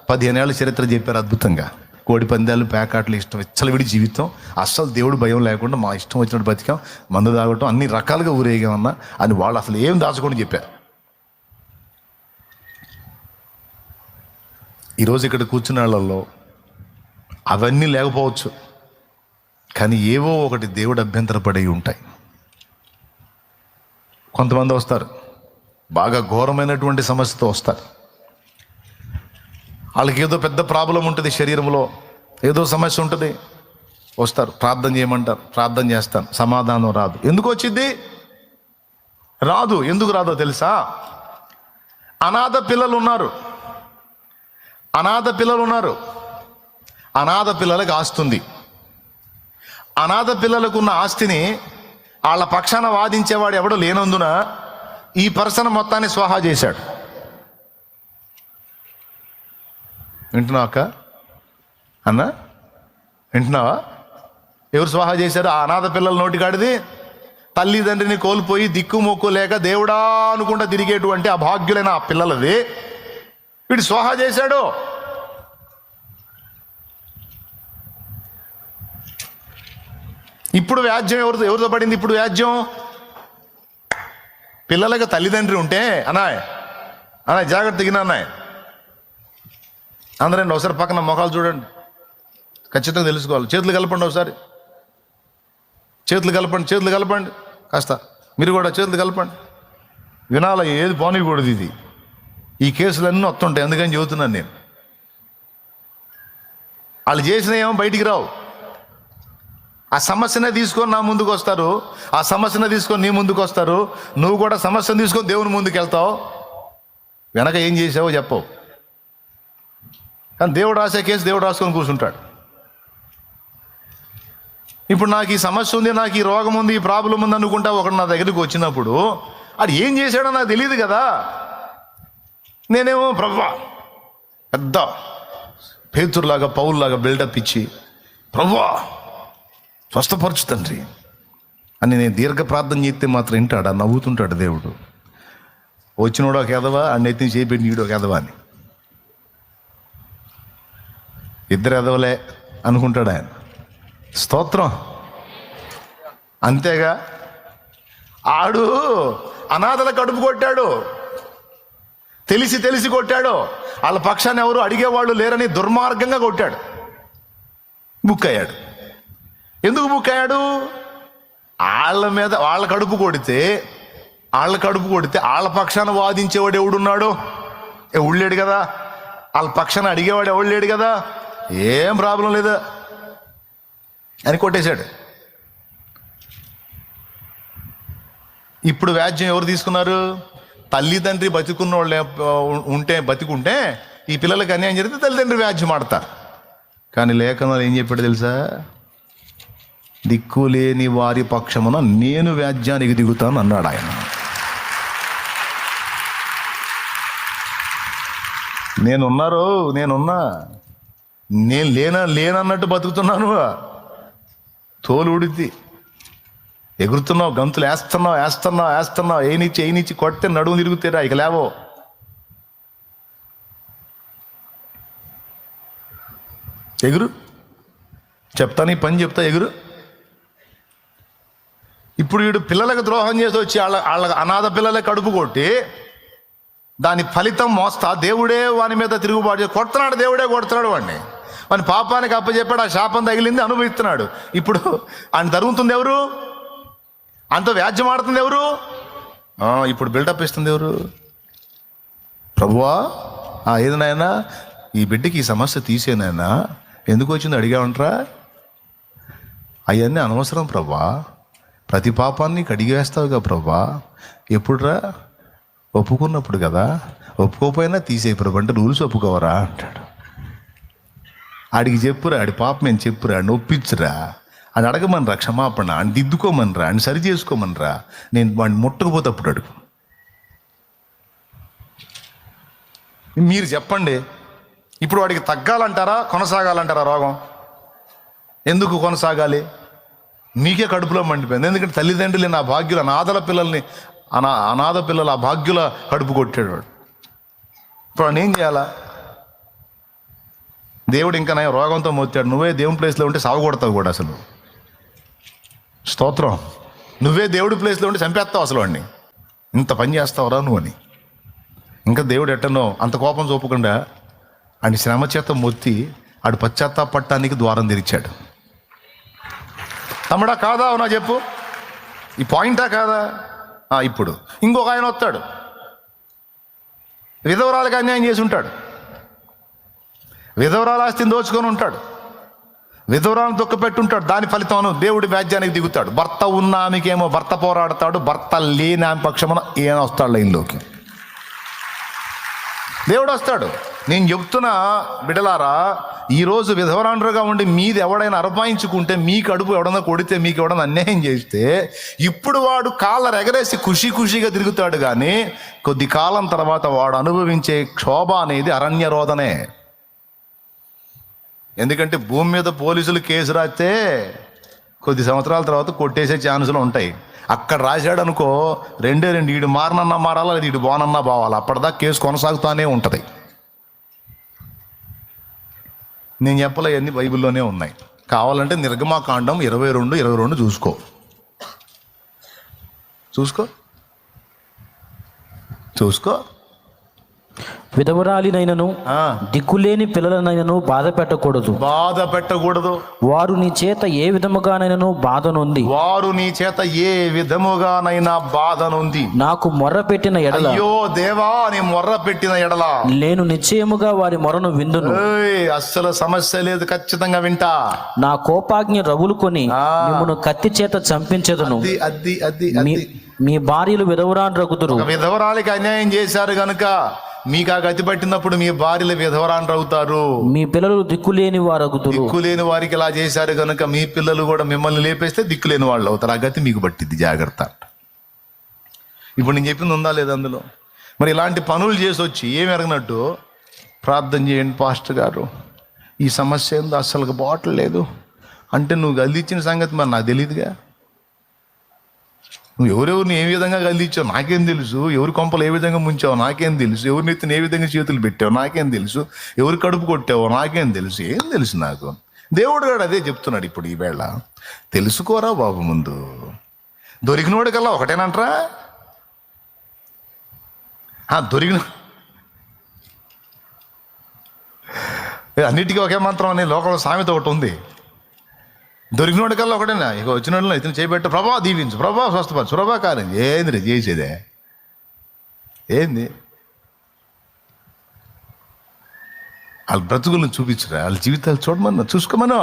15 ఏళ్ళ చరిత్ర చెప్పారు అద్భుతంగా. కోడి పందాలు, పేకాట్లు ఇష్టం, విచ్చలవిడి జీవితం, అస్సలు దేవుడు భయం లేకుండా మా ఇష్టం వచ్చినట్టు బతికాం, మందు తాగటం, అన్ని రకాలుగా ఊరేగామన్నా అని వాళ్ళు అసలు ఏం దాచుకొని చెప్పారు. ఈరోజు ఇక్కడ కూర్చున్న వాళ్ళల్లో అవన్నీ లేకపోవచ్చు, కానీ ఏవో ఒకటి దేవుడు అభ్యంతరపడి ఉంటాయి. కొంతమంది వస్తారు బాగా ఘోరమైనటువంటి సమస్యతో వస్తారు. వాళ్ళకి ఏదో పెద్ద ప్రాబ్లం ఉంటుంది, శరీరంలో ఏదో సమస్య ఉంటుంది, వస్తారు, ప్రార్థన చేయమంటారు, ప్రార్థన చేస్తాను, సమాధానం రాదు. ఎందుకు వచ్చింది? రాదు. ఎందుకు రాదో తెలుసా? అనాథ పిల్లలు ఉన్నారు. అనాథ పిల్లలకు ఆస్తుంది. అనాథ పిల్లలకు ఉన్న ఆస్తిని వాళ్ళ పక్షాన వాదించేవాడు ఎవడో లేనందున ఈ పర్సన్ మొత్తాన్ని స్వాహా చేశాడు. వింటున్నావా అక్క? అన్న వింటున్నావా? ఎవరు స్వాహా చేశారు? ఆ అనాథ పిల్లల నోటికాడిది. తల్లిదండ్రిని కోల్పోయి దిక్కు మొక్కు లేక దేవుడా అనుకుంటా తిరిగేటువంటి ఆ భాగ్యులైన ఆ పిల్లలది వీడు స్వాహా చేశాడు. ఇప్పుడు వ్యాజ్యం ఎవరితో పడింది? ఇప్పుడు వ్యాజ్యం పిల్లలకు తల్లిదండ్రి ఉంటే అన్నాయ్ జాగ్రత్త తగిన అన్నాయ్ అందరండి ఒకసారి పక్కన మొఖాలు చూడండి, ఖచ్చితంగా తెలుసుకోవాలి. చేతులు కలపండి, ఒకసారి చేతులు కలపండి కాస్త మీరు కూడా చేతులు కలపండి. వినాల, ఏది పోనీకూడదు. ఇది ఈ కేసులన్నీ వస్తుంటాయి, అందుకని చెబుతున్నాను నేను. వాళ్ళు చేసిన ఏమో బయటికి రావు. ఆ సమస్యనే తీసుకొని నా ముందుకు వస్తారు, ఆ సమస్యనే తీసుకొని నీ ముందుకు వస్తారు. నువ్వు కూడా సమస్యను తీసుకొని దేవుని ముందుకు వెళ్తావు, వెనక ఏం చేసావో చెప్పవు. కానీ దేవుడు రాసే కేసు దేవుడు రాసుకొని కూర్చుంటాడు. ఇప్పుడు నాకు ఈ సమస్య ఉంది, నాకు ఈ రోగం ఉంది, ఈ ప్రాబ్లం ఉంది అనుకుంటా ఒకడు నా దగ్గరికి వచ్చినప్పుడు అది ఏం చేశాడో నాకు తెలియదు కదా. నేనేమో ప్రభువా పెద్ద పేతురులాగా పౌలులాగా బిల్డప్ ఇచ్చి ప్రభువా స్వస్థపరచు తండ్రి అని నేను దీర్ఘ ప్రార్థన చేస్తే మాత్రం వింటాడా? నవ్వుతుంటాడు దేవుడు. వచ్చినోడు ఒక ఎదవా, ఆ నెత్తిని చేపెట్టి నీడు ఒక ఎదవా అని. ఇద్దరు ఎదవలే అనుకుంటాడు ఆయన. స్తోత్రం. అంతేగా, ఆడు అనాథల కడుపు కొట్టాడు, తెలిసి కొట్టాడు. వాళ్ళ పక్షాన్ని ఎవరు అడిగేవాళ్ళు లేరని దుర్మార్గంగా కొట్టాడు, బుక్ అయ్యాడు. ఎందుకు బుక్ అయ్యాడు? వాళ్ళ మీద వాళ్ళ కడుపు కొడితే వాళ్ళ పక్షాన వాదించేవాడు ఎవడున్నాడు? ఎవడు లేడు కదా. వాళ్ళ పక్షాన అడిగేవాడు ఎవడు లేడు కదా. ఏం ప్రాబ్లం లేదా అని కొట్టేశాడు. ఇప్పుడు వ్యాజ్యం ఎవరు తీసుకున్నారు? తల్లిదండ్రి బతికున్న వాళ్ళు బతికుంటే ఈ పిల్లలకి అన్యాయం జరిగితే తల్లిదండ్రి వ్యాజ్యం ఆడతారు. కానీ లేఖనాలు ఏం చెప్పాడు తెలుసా? దిక్కులేని వారి పక్షమున నేను వ్యాజ్యానికి దిగుతాను అన్నాడు ఆయన. నేనున్నా నేను లేనన్నట్టు బతుకుతున్నాను. తోలు ఉడితే ఎగురుతున్నావు, గంతులు వేస్తున్నావు, ఏనిచ్చి కొడితే నడుము తిరుగుతారా, ఇక లేవో. ఎగురు, చెప్తాను ఈ పని చెప్తా, ఎగురు. ఇప్పుడు వీడు పిల్లలకు ద్రోహం చేసి వచ్చి వాళ్ళ అనాథ పిల్లలే కడుపు కొట్టి దాని ఫలితం మోస్తా దేవుడే వాని మీద తిరుగుబాటు కొడుతున్నాడు. దేవుడే కొడుతున్నాడు వాడిని. వాని పాపానికి అప్పచెప్పాడు, ఆ శాపం తగిలింది, అనుభవిస్తున్నాడు. ఇప్పుడు ఆయన తరుగుతుంది ఎవరు? అంత వ్యాజ్యం ఆడుతుంది ఎవరు? ఇప్పుడు బిల్డప్ ఇస్తుంది ఎవరు? ప్రభువా ఏది నాయనా ఈ బిడ్డకి ఈ సమస్య తీసేనైనా, ఎందుకు వచ్చింది అడిగామంటారా? అవన్నీ అనవసరం ప్రభా, ప్రతి పాపాన్ని కడిగివేస్తావుగా ప్రభా. ఎప్పుడురా? ఒప్పుకున్నప్పుడు కదా. ఒప్పుకోపోయినా తీసేయి ప్రభు అంటే రూల్స్ ఒప్పుకోవరా అంటాడు. ఆడికి చెప్పురా, ఆడి పాపం నేను చెప్పురా, అని ఒప్పించురా, అని అడగమనరా, క్షమాపణ అని దిద్దుకోమనరా, అని సరి చేసుకోమనరా. నేను వాడిని ముట్టకపోతే అప్పుడు అడుగు. మీరు చెప్పండి, ఇప్పుడు వాడికి తగ్గాలంటారా కొనసాగాలంటారా రోగం? ఎందుకు కొనసాగాలి? మీకే కడుపులో మండిపోయింది. ఎందుకంటే తల్లిదండ్రులు నా భాగ్యుల అనాథల పిల్లల్ని అనాథ పిల్లలు ఆ భాగ్యుల కడుపు కొట్టాడు వాడు. ఇప్పుడు వాడిని ఏం చేయాలా? దేవుడు ఇంకా నా రోగంతో మోతాడు. నువ్వే దేవుని ప్లేస్లో ఉంటే సావగొడతావు కూడా. అసలు స్తోత్రం, నువ్వే దేవుడి ప్లేస్లో ఉంటే చంపేస్తావు అసలు వాడిని. ఇంత పని చేస్తావురా నువ్వు అని. ఇంకా దేవుడు ఎట్టనో అంత కోపం చూపకుండా ఆడి శ్రమ చేత మొత్తి ఆడు పశ్చాత్తాపడటానికి ద్వారం తెరిచాడు. తమ్ముడా కాదా? అవునా చెప్పు, ఈ పాయింటా కాదా? ఇప్పుడు ఇంకొక ఆయన వస్తాడు, విధవరాలకు అన్యాయం చేసి ఉంటాడు, విధవరాల ఆస్తిని దోచుకొని ఉంటాడు, విధవరాలను దుఃఖపెట్టుంటాడు. దాని ఫలితం దేవుడి వ్యాజ్యానికి దిగుతాడు. భర్త ఉన్న ఆమెకేమో భర్త పోరాడతాడు, భర్త లేని ఆమె పక్షమున ఈయన వస్తాడు లైన్లోకి. దేవుడు వస్తాడు. నేను చెప్తున్నా బిడ్డలారా, ఈరోజు విధవరాండ్రుగా ఉండి మీది ఎవడైనా అరపాయించుకుంటే, మీ కడుపు ఎవడన్నా కొడితే, మీకు ఎవడన్నా అన్యాయం చేస్తే, ఇప్పుడు వాడు కాళ్ళ ఎగరేసి ఖుషీగా తిరుగుతాడు. కానీ కొద్ది కాలం తర్వాత వాడు అనుభవించే క్షోభ అనేది అరణ్యరోధనే. ఎందుకంటే భూమి మీద పోలీసులు కేసు రాస్తే కొద్ది సంవత్సరాల తర్వాత కొట్టేసే ఛాన్సులు ఉంటాయి. అక్కడ రాశాడు అనుకో, రెండే ఈడు మారనన్నా మారాలా, లేదు ఈడు బానన్నా బావాలా, అప్పటిదాకా కేసు కొనసాగుతూనే ఉంటుంది. నేను చెప్పలే, అన్నీ బైబిల్లోనే ఉన్నాయి. కావాలంటే నిర్గమాకాండం 22 చూసుకో. విధవరాలినైనను దిక్కులేని పిల్లలనైనను బాధ పెట్టకూడదు. వారు నీ చేత ఏ విధముగానైనా బాధ నొంది నాకు మొర్ర పెట్టిన ఎడల, అయ్యో దేవా నీ మొర్ర పెట్టిన ఎడల నేను నిశ్చయముగా వారి మొరను విందును. అస్సలు సమస్య లేదు, ఖచ్చితంగా వింటా. నా కోపాగ్ని రగులుకొని మిమ్మును కత్తి చేత చంపించెదను. మీ భార్యలు విధవరాండ్రగుదురు. విధవరాలికి అన్యాయం చేశారు గనుక మీకు ఆ గతి పట్టినప్పుడు మీ భార్యలు విధవరాండ్రు అవుతారు. మీ పిల్లలు దిక్కులేని వారగుదురు. దిక్కులేని వారికి ఇలా చేశారు కనుక మీ పిల్లలు కూడా మిమ్మల్ని లేపేస్తే దిక్కులేని వాళ్ళు అవుతారు. ఆ గతి మీకు పట్టిద్ది, జాగ్రత్త. ఇప్పుడు నేను చెప్పింది ఉందా లేదా అందులో? మరి ఇలాంటి పనులు చేసి వచ్చి ఏమి ఎరగనట్టు ప్రార్థన చేయండి పాస్టర్ గారు, ఈ సమస్య ఏందో అస్సలు బాటలు లేదు అంటే, నువ్వు గల్దిచ్చిన సంగతి మరి నాకు తెలియదుగా. నువ్వు ఎవరెవరిని ఏ విధంగా గల్దిచ్చావు నాకేం తెలుసు, ఎవరి కొంపలు ఏ విధంగా ముంచావు నాకేం తెలుసు, ఎవరి నెత్తిని ఏ విధంగా చేతులు పెట్టావు నాకేం తెలుసు, ఎవరి కడుపు కొట్టావో నాకేం తెలుసు, ఏం తెలుసు నాకు. దేవుడు గారు అదే చెప్తున్నాడు ఇప్పుడు ఈ వేళ. తెలుసుకోరా బాబు, ముందు దొరికినోడికల్లా ఒకటేనంటరా? అన్నిటికీ ఒకే మంత్రం అనే లోకంలో సామెత ఒకటి ఉంది. దొరికినోడి కల్లా ఒకటేనా? ఇక వచ్చిన వాళ్ళు ఇతను చేయబెట్టు, ప్రభా దీవించు, ప్రభా స్వస్థపరచు, ప్రభా కార్యం. ఏంది రే చేసేదే? ఏంది? వాళ్ళ బ్రతుకులను చూపించరా, వాళ్ళ జీవితాలు చూడమన్నా, చూసుకోమను,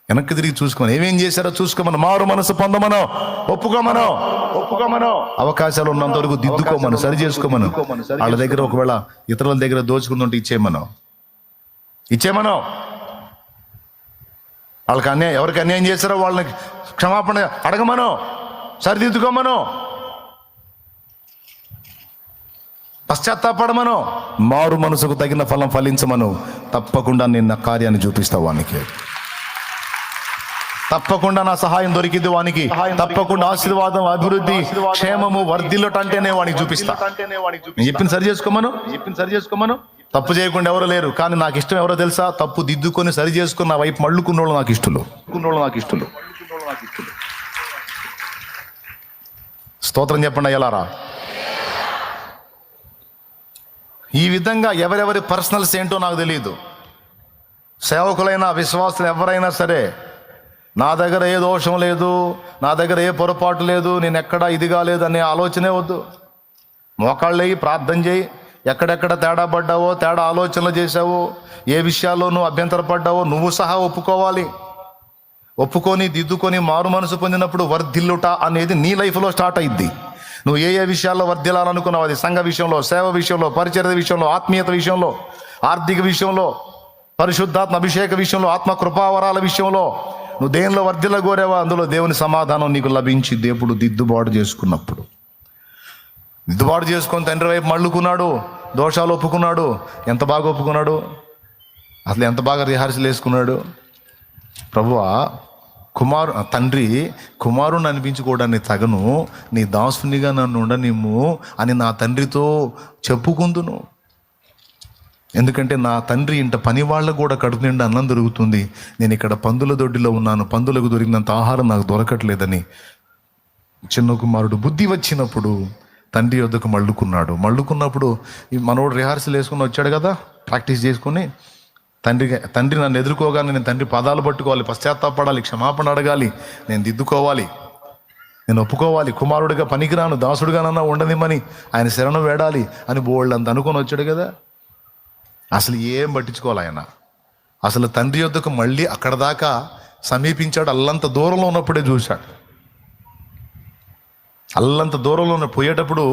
వెనక్కి తిరిగి చూసుకోమను, ఏమేం చేశారో చూసుకోమను, మారు మనసు పొందమను, ఒప్పుకోమను. అవకాశాలు ఉన్నంత వరకు దిద్దుకోమను, సరి చేసుకోమను. వాళ్ళ దగ్గర ఒకవేళ ఇతరుల దగ్గర దోచుకుంటుంటే ఇచ్చేయమను. వాళ్ళకి ఎవరికి అన్యాయం చేస్తారో వాళ్ళని క్షమాపణ అడగమను, సరిదిద్దుకోమను, పశ్చాత్తాపడమను, మారు మనసుకు తగిన ఫలం ఫలించమను. తప్పకుండా నేను నా కార్యాన్ని చూపిస్తావు వానికి, తప్పకుండా నా సహాయం దొరికింది వానికి, తప్పకుండా ఆశీర్వాదం, అభివృద్ధి, క్షేమము వర్ధిల్లటంటేనే వానికి చూపిస్తా. నేను చెప్పింది సరి చేసుకోమను. తప్పు చేయకుండా ఎవరు లేరు, కానీ నాకు ఇష్టం ఎవరో తెలుసా? తప్పు దిద్దుకొని సరి చేసుకుని నా వైపు మళ్ళుకున్నోళ్ళు నాకు ఇష్టలు. స్తోత్రం చెప్పండి అయ్యలారా. ఈ విధంగా ఎవరెవరి పర్సనల్స్ ఏంటో నాకు తెలియదు. సేవకులైనా విశ్వాసులు ఎవరైనా సరే, నా దగ్గర ఏ దోషం లేదు, నా దగ్గర ఏ పొరపాటు లేదు, నేను ఎక్కడా ఇదిగా లేదు అనే ఆలోచనే వద్దు. మోకాళ్ళేయి ప్రార్థన చేయి, ఎక్కడెక్కడ తేడా పడ్డావో, తేడా ఆలోచనలు చేశావో, ఏ విషయాల్లో నువ్వు అభ్యంతరపడ్డావో నువ్వు సహా ఒప్పుకోవాలి. ఒప్పుకొని దిద్దుకొని మారు మనసు పొందినప్పుడు వర్ధిల్లుట అనేది నీ లైఫ్లో స్టార్ట్ అయింది. నువ్వు ఏ ఏ విషయాల్లో వర్ధిల్లాలనుకున్నావు, అది సంఘ విషయంలో, సేవ విషయంలో, పరిచర్య విషయంలో, ఆత్మీయత విషయంలో, ఆర్థిక విషయంలో, పరిశుద్ధాత్మ అభిషేక విషయంలో, ఆత్మ కృపావరాల విషయంలో నువ్వు దేనిలో వర్ధిల్ల కోరావా, అందులో దేవుని సమాధానం నీకు లభించి దేవుడు దిద్దుబాటు చేసుకున్నప్పుడు, దిద్దుబాటు చేసుకొని తండ్రి వైపు మళ్ళుకున్నాడు, దోషాలు ఒప్పుకున్నాడు. ఎంత బాగా ఒప్పుకున్నాడు, అసలు ఎంత బాగా రిహార్సల్ వేసుకున్నాడు. ప్రభువా, తండ్రి కుమారుని అనిపించుకోవడాన్ని తగను, నీ దాసునిగా నన్ను ఉండనిమ్ము అని నా తండ్రితో చెప్పుకుందును. ఎందుకంటే నా తండ్రి ఇంట పని వాళ్ళకు కూడా కడుపు నిండా అన్నం దొరుకుతుంది, నేను ఇక్కడ పందుల దొడ్డిలో ఉన్నాను, పందులకు దొరికినంత ఆహారం నాకు దొరకట్లేదని చిన్న కుమారుడు బుద్ధి వచ్చినప్పుడు తండ్రి వద్దకు మళ్ళుకున్నప్పుడు ఈ మనోడు రిహార్సల్ వేసుకుని వచ్చాడు కదా, ప్రాక్టీస్ చేసుకుని, తండ్రి నన్ను ఎదుర్కోగానే నేను తండ్రి పాదాలు పట్టుకోవాలి, పశ్చాత్తాపడాలి, క్షమాపణ అడగాలి, నేను దిద్దుకోవాలి, నేను ఒప్పుకోవాలి, కుమారుడిగా పనికిరాను, దాసుడుగానన్నా ఉండనిమ్మని ఆయన శరణు వేడాలి అని బోల్డ్ అంత అనుకొని వచ్చాడు కదా. అసలు ఏం పట్టించుకోవాలి ఆయన. అసలు తండ్రి యొద్దకు మళ్ళీ అక్కడ దాకా సమీపించాడు, అల్లంత దూరంలో ఉన్నప్పుడే చూశాడు. అల్లంత దూరంలో పోయేటప్పుడు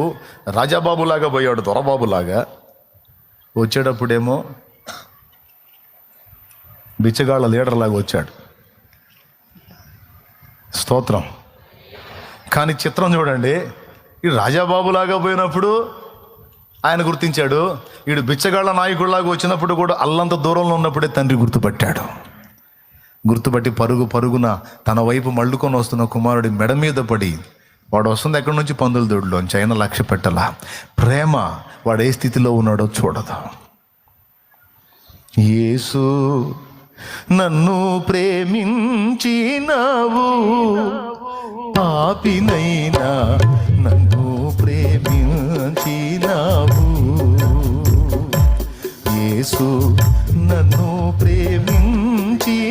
రాజాబాబులాగా పోయాడు, దొరబాబులాగా. వచ్చేటప్పుడేమో బిచ్చగాళ్ళ లీడర్ లాగా వచ్చాడు. స్తోత్రం. కానీ చిత్రం చూడండి, ఈ రాజాబాబులాగా పోయినప్పుడు ఆయన గుర్తించాడు, వీడు బిచ్చగాళ్ళ నాయకుడిలాగా వచ్చినప్పుడు కూడా అల్లంత దూరంలో ఉన్నప్పుడే తండ్రి గుర్తుపట్టి పరుగున తన వైపు మళ్ళుకొని వస్తున్న కుమారుడి మెడ మీద పడి, వాడు వస్తుంది ఎక్కడి నుంచి, పందుల దొడ్లోంచి, అయినా లక్ష్య పెట్టాల. ప్రేమ వాడు ఏ స్థితిలో ఉన్నాడో చూడదు. యేసు నన్ను ప్రేమించినావు, పాపినైనా నన్ను ప్రేమించినావు. యేసు నన్ను ప్రేమించినావు,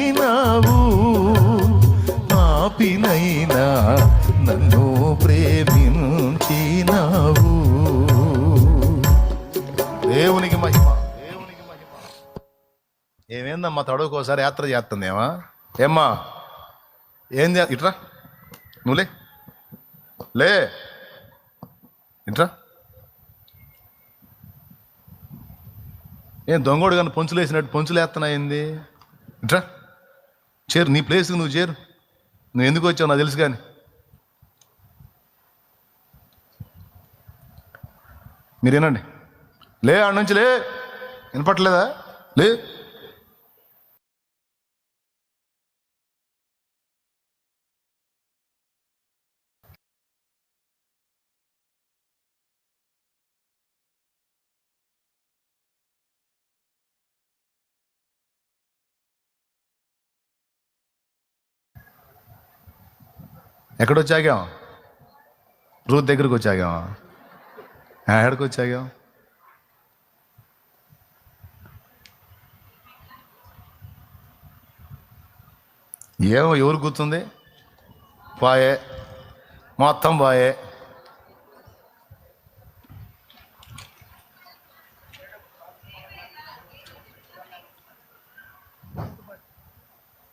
పాపినైనా నన్ను ప్రేమించినావు. దేవునికి మహిమ. ఏమేందమ్మా తడుకోసారి యాత్ర చేస్తుందేమా? ఏమ్మా ఏం ఇట్రా, నువ్వులే లే, ఇట్రా. ఏం దొంగోడు కానీ పొంచులు వేసినట్టు పొంచులు వేస్తున్నాయింది. ఇట్రా, చేరు, నీ ప్లేస్కి నువ్వు చేరు. నువ్వు ఎందుకు వచ్చావు నాకు తెలుసు. కానీ మీరేనండి, లే, ఆడ నుంచి లే, వినపట్లేదా? లే. ఎక్కడొచ్చాగాం? రూత్ దగ్గరికి వచ్చాగాం. ఎక్కడికి వచ్చాగాం? ఏమో ఎవరు గుర్తుంది? బాయే, మొత్తం బాయే.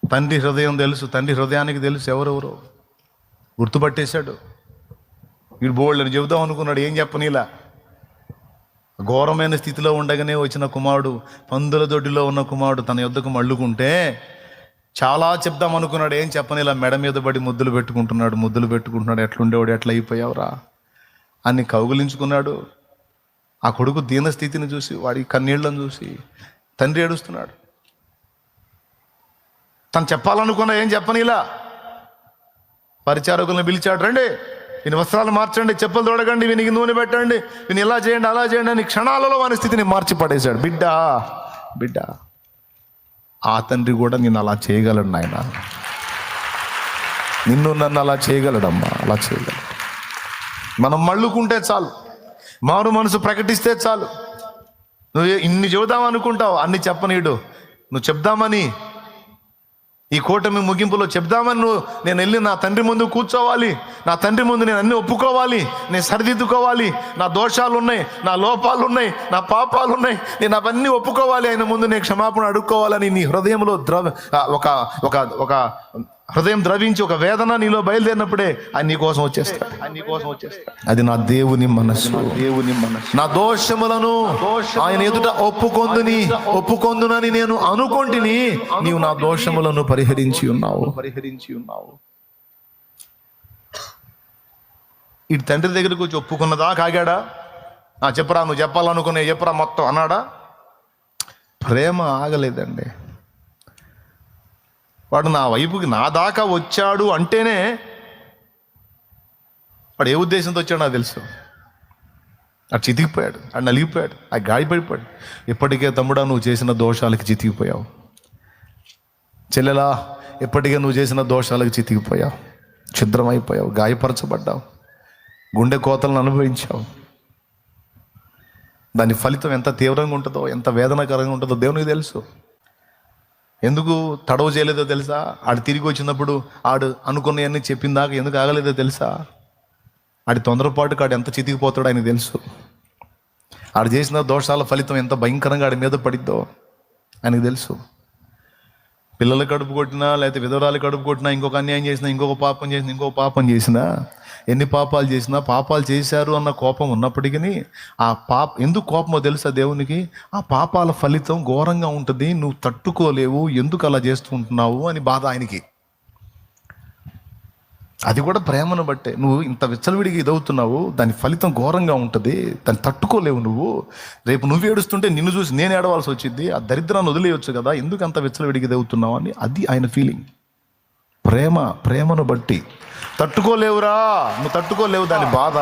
తండ్రి హృదయం తెలుసు, తండ్రి హృదయానికి తెలుసు ఎవరెవరో. గుర్తుపట్టేశాడు. వీడు బోల్డ్ని చెబుదాం అనుకున్నాడు, ఏం చెప్పనీలా. ఘోరమైన స్థితిలో ఉండగానే వచ్చిన కుమారుడు, పందుల దొడ్డిలో ఉన్న కుమారుడు తన యొద్దకు మళ్ళుకుంటే చాలా చెప్దాం అనుకున్నాడు, ఏం చెప్పనీలా. మెడ మీద పడి ముద్దులు పెట్టుకుంటున్నాడు. ఎట్లుండేవాడు, ఎట్లా అయిపోయావురా అని కౌగులించుకున్నాడు. ఆ కొడుకు దీన స్థితిని చూసి, వాడి కన్నీళ్లను చూసి తండ్రి ఏడుస్తున్నాడు. తను చెప్పాలనుకున్నా ఏం చెప్పనీలా. పరిచారకులను పిలిచాడు, రండి, వీని వస్త్రాలు మార్చండి, చెప్పులు తొడగండి, వీనికి నూనె పెట్టండి, వీని ఇలా చేయండి, అలా చేయండి అని క్షణాలలో వాని స్థితిని మార్చి పడేశాడు. బిడ్డ, ఆ తండ్రి కూడా నిన్ను అలా చేయగలడు నాయన. నన్ను అలా చేయగలడమ్మా, అలా చేయగలడు. మనం మళ్ళుకుంటే చాలు, మారు మనసు ప్రకటిస్తే చాలు. నువ్వు ఇన్ని చెబుదాం అనుకుంటావు, అన్ని చెప్పనీడు. నువ్వు చెప్దామని ఈ కూటమి ముగింపులో చెప్దామని నేను వెళ్ళి నా తండ్రి ముందు కూర్చోవాలి, నా తండ్రి ముందు నేను అన్ని ఒప్పుకోవాలి, నేను సరిదిద్దుకోవాలి, నా దోషాలు ఉన్నాయి, నా లోపాలు ఉన్నాయి, నా పాపాలు ఉన్నాయి, నేను అవన్నీ ఒప్పుకోవాలి, ఆయన ముందు నేను క్షమాపణ అడుక్కోవాలని నీ హృదయంలో ఒక హృదయం ద్రవించి ఒక వేదన నీలో బయలుదేరినప్పుడే ఆయన నీ కోసం వచ్చేస్తాడు. అది నా దేవుని మనస్సు. నా దోషములను ఆయన ఎదుట ఒప్పుకొందునని నేను అనుకొంటిని, నీవు నా దోషములను పరిహరించి ఉన్నావు. ఈ తండ్రి దగ్గరికి వచ్చి ఒప్పుకున్నదా కాగాడా? చెప్పరా, నువ్వు చెప్పాలనుకునే చెప్పరా మొత్తం అన్నాడా? ప్రేమ ఆగలేదండి. వాడు నా వైపుకి నా దాకా వచ్చాడు అంటేనే వాడు ఏ ఉద్దేశంతో వచ్చాడు నాకు తెలుసు. అటు చితికిపోయాడు, అటు నలిగిపోయాడు, ఆ గాయపడిపోయాడు. ఇప్పటికే తమ్ముడా నువ్వు చేసిన దోషాలకి చితికిపోయావు, చెల్లెలా ఇప్పటికే నువ్వు చేసిన దోషాలకు చితికిపోయావు, ఛిద్రమైపోయావు, గాయపరచబడ్డావు, గుండె కోతలను అనుభవించావు. దాని ఫలితం ఎంత తీవ్రంగా ఉంటుందో, ఎంత వేదనకరంగా ఉంటుందో దేవునికి తెలుసు. ఎందుకు తడవ చేయలేదో తెలుసా? ఆడు తిరిగి వచ్చినప్పుడు ఆడు అనుకున్నవన్నీ చెప్పిందాక ఎందుకు ఆగలేదో తెలుసా? ఆడి తొందరపాటుకు ఆడు ఎంత చితికిపోతాడో ఆయనకు తెలుసు. ఆడు చేసిన దోషాల ఫలితం ఎంత భయంకరంగా ఆడి మీద పడిద్దో ఆయనకు తెలుసు. పిల్లలు కడుపు కొట్టినా, లేకపోతే విధవరాలు కడుపు కొట్టినా, ఇంకొక అన్యాయం చేసినా, ఇంకొక పాపం చేసినా, ఎన్ని పాపాలు చేసినా, పాపాలు చేశారు అన్న కోపం ఉన్నప్పటికీ ఎందుకు కోపమో తెలుసా దేవునికి? ఆ పాపాల ఫలితం ఘోరంగా ఉంటుంది, నువ్వు తట్టుకోలేవు, ఎందుకు అలా చేస్తూ ఉంటున్నావు అని బాధ ఆయనకి. అది కూడా ప్రేమను బట్టే. నువ్వు ఇంత విచ్చలవిడిగా ఇదవుతున్నావు, దాని ఫలితం ఘోరంగా ఉంటుంది, దాన్ని తట్టుకోలేవు నువ్వు. రేపు నువ్వు ఏడుస్తుంటే నిన్ను చూసి నేను ఏడవలసి వచ్చింది, ఆ దరిద్రాన్ని వదిలేయొచ్చు కదా, ఎందుకు అంత విచ్చలవిడిగా ఇదవుతున్నావు అని. అది ఆయన ఫీలింగ్. ప్రేమను బట్టి తట్టుకోలేవురా, నువ్వు తట్టుకోలేవు దాని బాధ.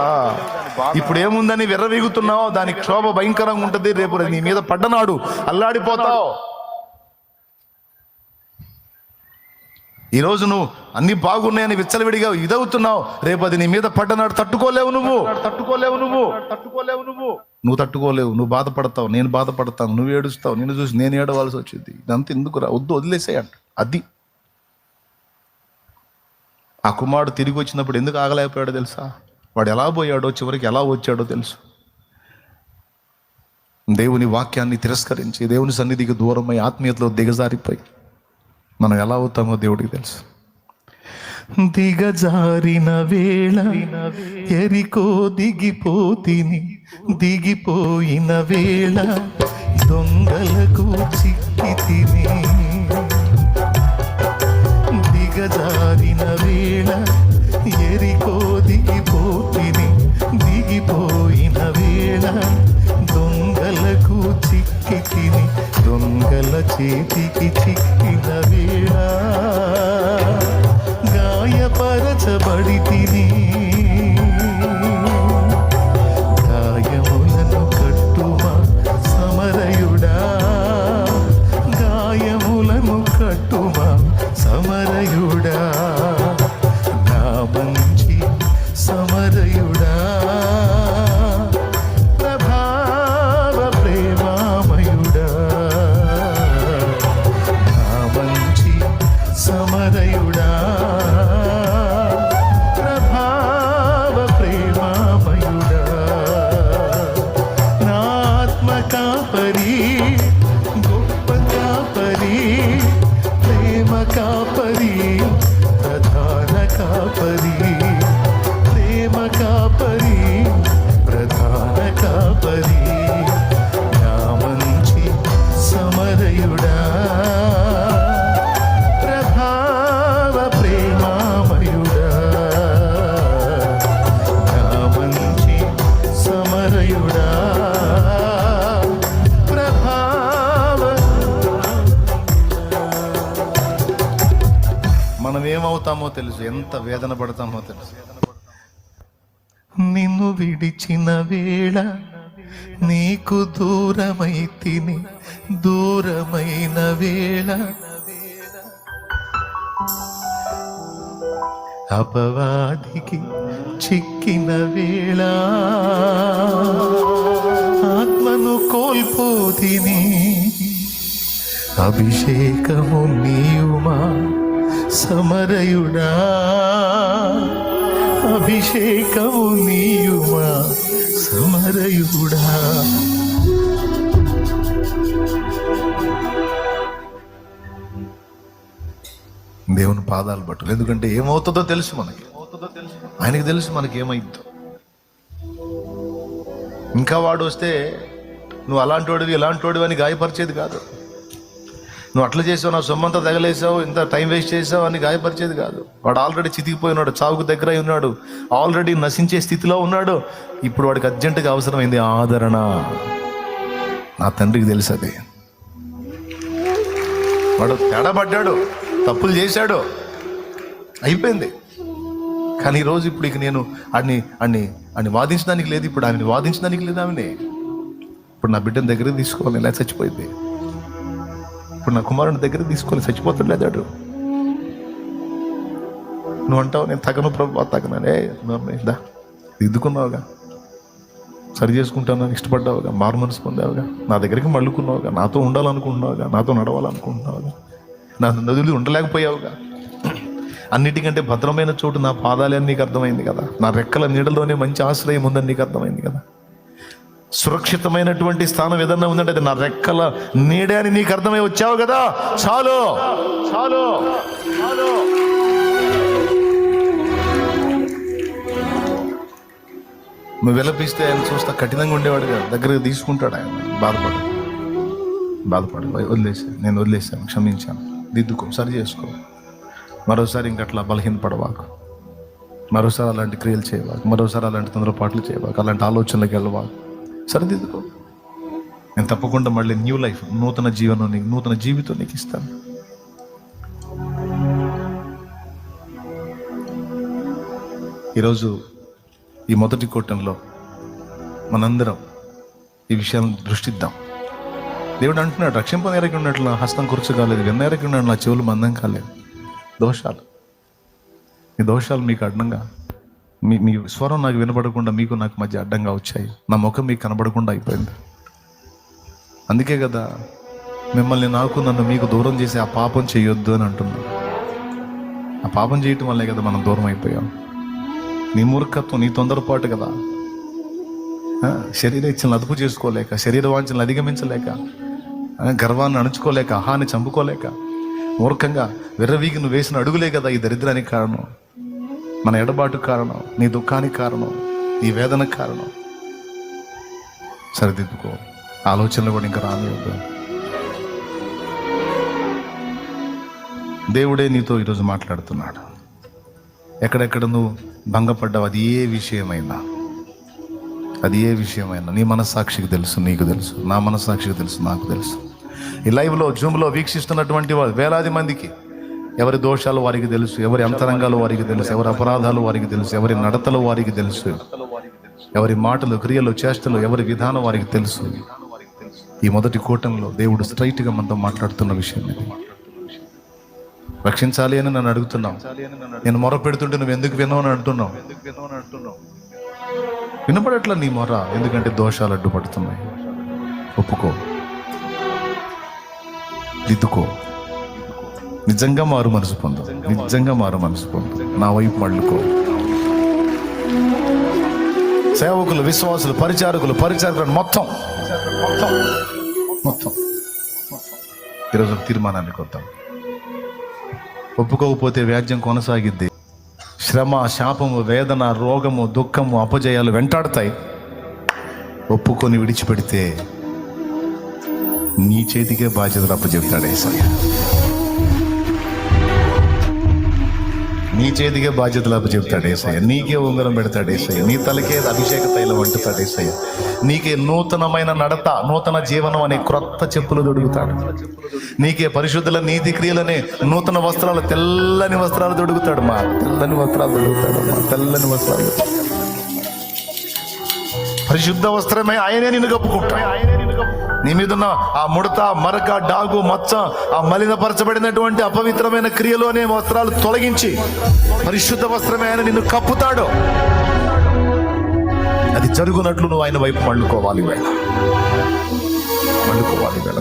ఇప్పుడు ఏముందని విర్రవీగుతున్నావు, దాని క్షోభ భయంకరంగా ఉంటుంది, రేపు నీ మీద పడ్డనాడు అల్లాడిపోతావు. ఈరోజు నువ్వు అన్ని బాగున్నాయని విచ్చలవిడిగా ఇదవుతున్నావు, రేపు అది నీ మీద పడ్డనాడు తట్టుకోలేవు నువ్వు. నువ్వు తట్టుకోలేవు, నువ్వు బాధపడతావు, నేను బాధపడతాను, నువ్వు ఏడుస్తావు, నిన్ను చూసి నేను ఏడవలసి వచ్చింది. ఇదంతా ఎందుకురా, వదిలేసేయంట. అది ఆ కుమారుడు తిరిగి వచ్చినప్పుడు ఎందుకు ఆగలేకపోయాడో తెలుసా? వాడు ఎలా పోయాడో, చివరికి ఎలా వచ్చాడో తెలుసు. దేవుని వాక్యాన్ని తిరస్కరించి, దేవుని సన్నిధికి దూరమై, ఆత్మీయతలో దిగజారిపోయి మనం ఎలా అవుతామో దేవుడికి తెలుసు. దిగజారిన వేళ ఎరికో దిగిపోతిని, దిగిపోయిన వేళ దొంగలకు చిక్కి తిని. దిగజారిన వేళ ఎరికో దిగిపోతిని, దిగిపోయిన వేళ దొంగలకు చిక్కి తిని. దొంగల చేతికి చిక్కిన వేళ గాయపరచబడి తిని. గాయములను కట్టుమా సమరయుడా, గాయములను కట్టుమా సమరయుడా, నా మంచి సమరయుడా, ప్రభావ ప్రేమామయుడా, నా మంచి సమరయుడా, ప్రభావ ప్రేమామయుడా, నా ఆత్మ కాపరి, గొప్ప కాపరి, ప్రేమ కాపరి, ప్రధాన కాపరి, ప్రేమ కాపరి, ప్రధాన కాపరి, నా మంచి సమరయుడా, ప్రభావ ప్రేమామయుడా, నా మంచి సమరయుడా, ప్రభావ. మనం ఏమవుతామో తెలుసు, ఎంత వేదన పడతామో తెలుసు. నిన్ను విడిచిన వేళ నీకు దూరమై తిని, దూరమైన వేళ అపవాదికి చిక్కిన వేళ ఆత్మను కోల్పోతిని, అభిషేకము నీయుమా సమరయుడా, అభిషేకము నీయుమా సమరయుడా. దేవుని పాదాలు పట్టు. ఎందుకంటే ఏమవుతుందో తెలుసు మనకి, ఆయనకి తెలుసు మనకి ఏమైందో. ఇంకా వాడు వస్తే నువ్వు అలాంటి వాడివి ఇలాంటి వాడివి అని గాయపరిచేది కాదు. నువ్వు అట్లా చేసావు, నా సొమ్మంతా తగలేసావు, ఇంత టైం వేస్ట్ చేసావు అని గాయపరిచేది కాదు. వాడు ఆల్రెడీ చితికిపోయినాడు, చావుకు దగ్గర అయి ఉన్నాడు, ఆల్రెడీ నశించే స్థితిలో ఉన్నాడు. ఇప్పుడు వాడికి అర్జెంటుగా అవసరమైంది ఆదరణ. నా తండ్రికి తెలుసు అది. వాడు తేడాపడ్డాడు, తప్పులు చేశాడు, అయిపోయింది. కానీ ఈరోజు ఇప్పుడు ఇక నేను అన్ని వాదించడానికి లేదు, ఇప్పుడు ఆమెను వాదించడానికి లేదు. ఆమెనే ఇప్పుడు నా బిడ్డని దగ్గరికి తీసుకోవాలి, ఇలా చచ్చిపోయింది. ఇప్పుడు నా కుమారుని దగ్గరికి తీసుకోవాలి, చచ్చిపోతాడు లేదాడు. నువ్వు అంటావు నేను తగను ప్రభు, తగననే దా దిద్దుకున్నావుగా, సరి చేసుకుంటాను, ఇష్టపడ్డావుగా, మారు మనసు పొందావుగా, నా దగ్గరికి మళ్ళుకున్నావుగా, నాతో ఉండాలనుకుంటున్నావుగా, నాతో నడవాలనుకుంటున్నావుగా, నా నదులు ఉండలేకపోయావుగా. అన్నిటికంటే భద్రమైన చోటు నా పాదాలే అని నీకు అర్థమైంది కదా. నా రెక్కల నీడలోనే మంచి ఆశ్రయం ఉందని నీకు అర్థమైంది కదా. సురక్షితమైనటువంటి స్థానం ఏదన్నా ఉందంటే అది నా రెక్కల నీడే అని నీకు అర్థమై వచ్చావు కదా. చాలు చాలు చాలు. నువ్వు విలపిస్తే ఆయన చూస్తా కఠినంగా ఉండేవాడు కదా, దగ్గరకు తీసుకుంటాడు ఆయన. బాధపడు, నేను వదిలేసాను, క్షమించాను, దిద్దుకో, సరి చేసుకో. మరోసారి ఇంకట్లా బలహీనపడవాకు, మరోసారి అలాంటి క్రియలు చేయవాకు, మరోసారి అలాంటి తొందరపాట్లు చేయవాకు, అలాంటి ఆలోచనలకు వెళ్ళవాకు, సరిదిద్దుకో. నేను తప్పకుండా మళ్ళీ న్యూ లైఫ్, నూతన జీవనం నీకు, నూతన జీవితం నీకు ఇస్తాను. ఈరోజు ఈ మొదటి కూటంలో మనందరం ఈ విషయాలను దృష్టిద్దాం. దేవుడు అంటున్నాడు, రక్షింపనేరకి ఉన్నట్లు నా హస్తం కుర్చు కాలేదు, విన్నేరకి ఉన్నాడు నా చెవులు మందం కాలేదు. దోషాలు, ఈ దోషాలు మీకు అడ్డంగా, మీ స్వరం నాకు వినపడకుండా మీకు నాకు మధ్య అడ్డంగా వచ్చాయి. నా ముఖం మీకు కనబడకుండా అయిపోయింది. అందుకే కదా మిమ్మల్ని నన్ను మీకు దూరం చేసి ఆ పాపం చేయొద్దు అని అంటున్నాను. ఆ పాపం చేయటం వల్లే కదా మనం దూరం అయిపోయాం. నీ మూర్ఖత్వం, నీ తొందరపాటు కదా. శరీర ఇచ్చలను అదుపు చేసుకోలేక, శరీర వాంఛలను అధిగమించలేక, గర్వాన్ని అణుచుకోలేక, అహాన్ని చంపుకోలేక, మూర్ఖంగా విర్రవీగి నువ్వు వేసిన అడుగులే కదా ఈ దరిద్రానికి కారణం, మన ఎడబాటుకు కారణం, నీ దుఃఖానికి కారణం, నీ వేదనకు కారణం. సరిదిద్దుకో. ఆలోచనలు కూడా ఇంకా రానివ్వద్దు. దేవుడే నీతో ఈరోజు మాట్లాడుతున్నాడు. ఎక్కడెక్కడ నువ్వు భంగపడ్డావు, అది ఏ విషయమైనా నీ మనస్సాక్షికి తెలుసు, నీకు తెలుసు, నా మనస్సాక్షికి తెలుసు, నాకు తెలుసు. ఈ లైవ్లో జూమ్లో వీక్షిస్తున్నటువంటి వాళ్ళు వేలాది మందికి ఎవరి దోషాలు వారికి తెలుసు, ఎవరి అంతరంగాలు వారికి తెలుసు, ఎవరి అపరాధాలు వారికి తెలుసు, ఎవరి నడతలు వారికి తెలుసు, ఎవరి మాటలు, క్రియలు, చేష్టలు, ఎవరి విధానం వారికి తెలుసు. ఈ మొదటి కూటంలో దేవుడు స్ట్రైట్గా మనతో మాట్లాడుతున్న విషయం ఇది. రక్షించాలి అని నన్ను అడుగుతున్నావు. నేను మొర పెడుతుంటే నువ్వు ఎందుకు విన్నావు అని అంటున్నావు. వినపడట్లా నీ మొర, ఎందుకంటే దోషాలు అడ్డుపడుతున్నాయి. ఒప్పుకో, దిద్దుకో, నిజంగా మారు మనసు పొందు, నా వైపు మళ్ళుకో. సేవకులు, విశ్వాసులు, పరిచారకులు మొత్తం ఈరోజు తీర్మానానికి వద్దాం. ఒప్పుకోకపోతే వ్యాజ్యం కొనసాగిద్ది. శ్రమ, శాపము, వేదన, రోగము, దుఃఖము, అపజయాలు వెంటాడతాయి. ఒప్పుకొని విడిచిపెడితే నీ చేతికే బాధ్యతలు అప్పచెప్తాడు యేసయ్య. నీ చేతికే బాధ్యతలు అప్పచెప్తాడు యేసయ్య. నీకే ఉంగరం పెడతాడు యేసయ్య. నీ తలకే అభిషేక తైలం వంటుతాడు యేసయ్య. నీకే నూతనమైన నడత, నూతన జీవనం అనే క్రొత్త చెప్పులు దొడుగుతాడు. నీకే పరిశుద్ధుల నీతి క్రియలనే నూతన వస్త్రాలు, తెల్లని వస్త్రాలు దొడుగుతాడు. మా తెల్లని వస్త్రాలు పరిశుద్ధ వస్త్రమే ఆయనే నిన్ను కప్పుకుంటాడు. నీ మీదున్న ఆ ముడత, మరక, డాగు, మచ్చ, ఆ మలినపరచబడినటువంటి అపవిత్రమైన క్రియలు అనే వస్త్రాలు తొలగించి పరిశుద్ధ వస్త్రమే ఆయన నిన్ను కప్పుతాడు. అది జరుగునట్లు నువ్వు ఆయన వైపు మళ్ళుకోవాలి వేళ.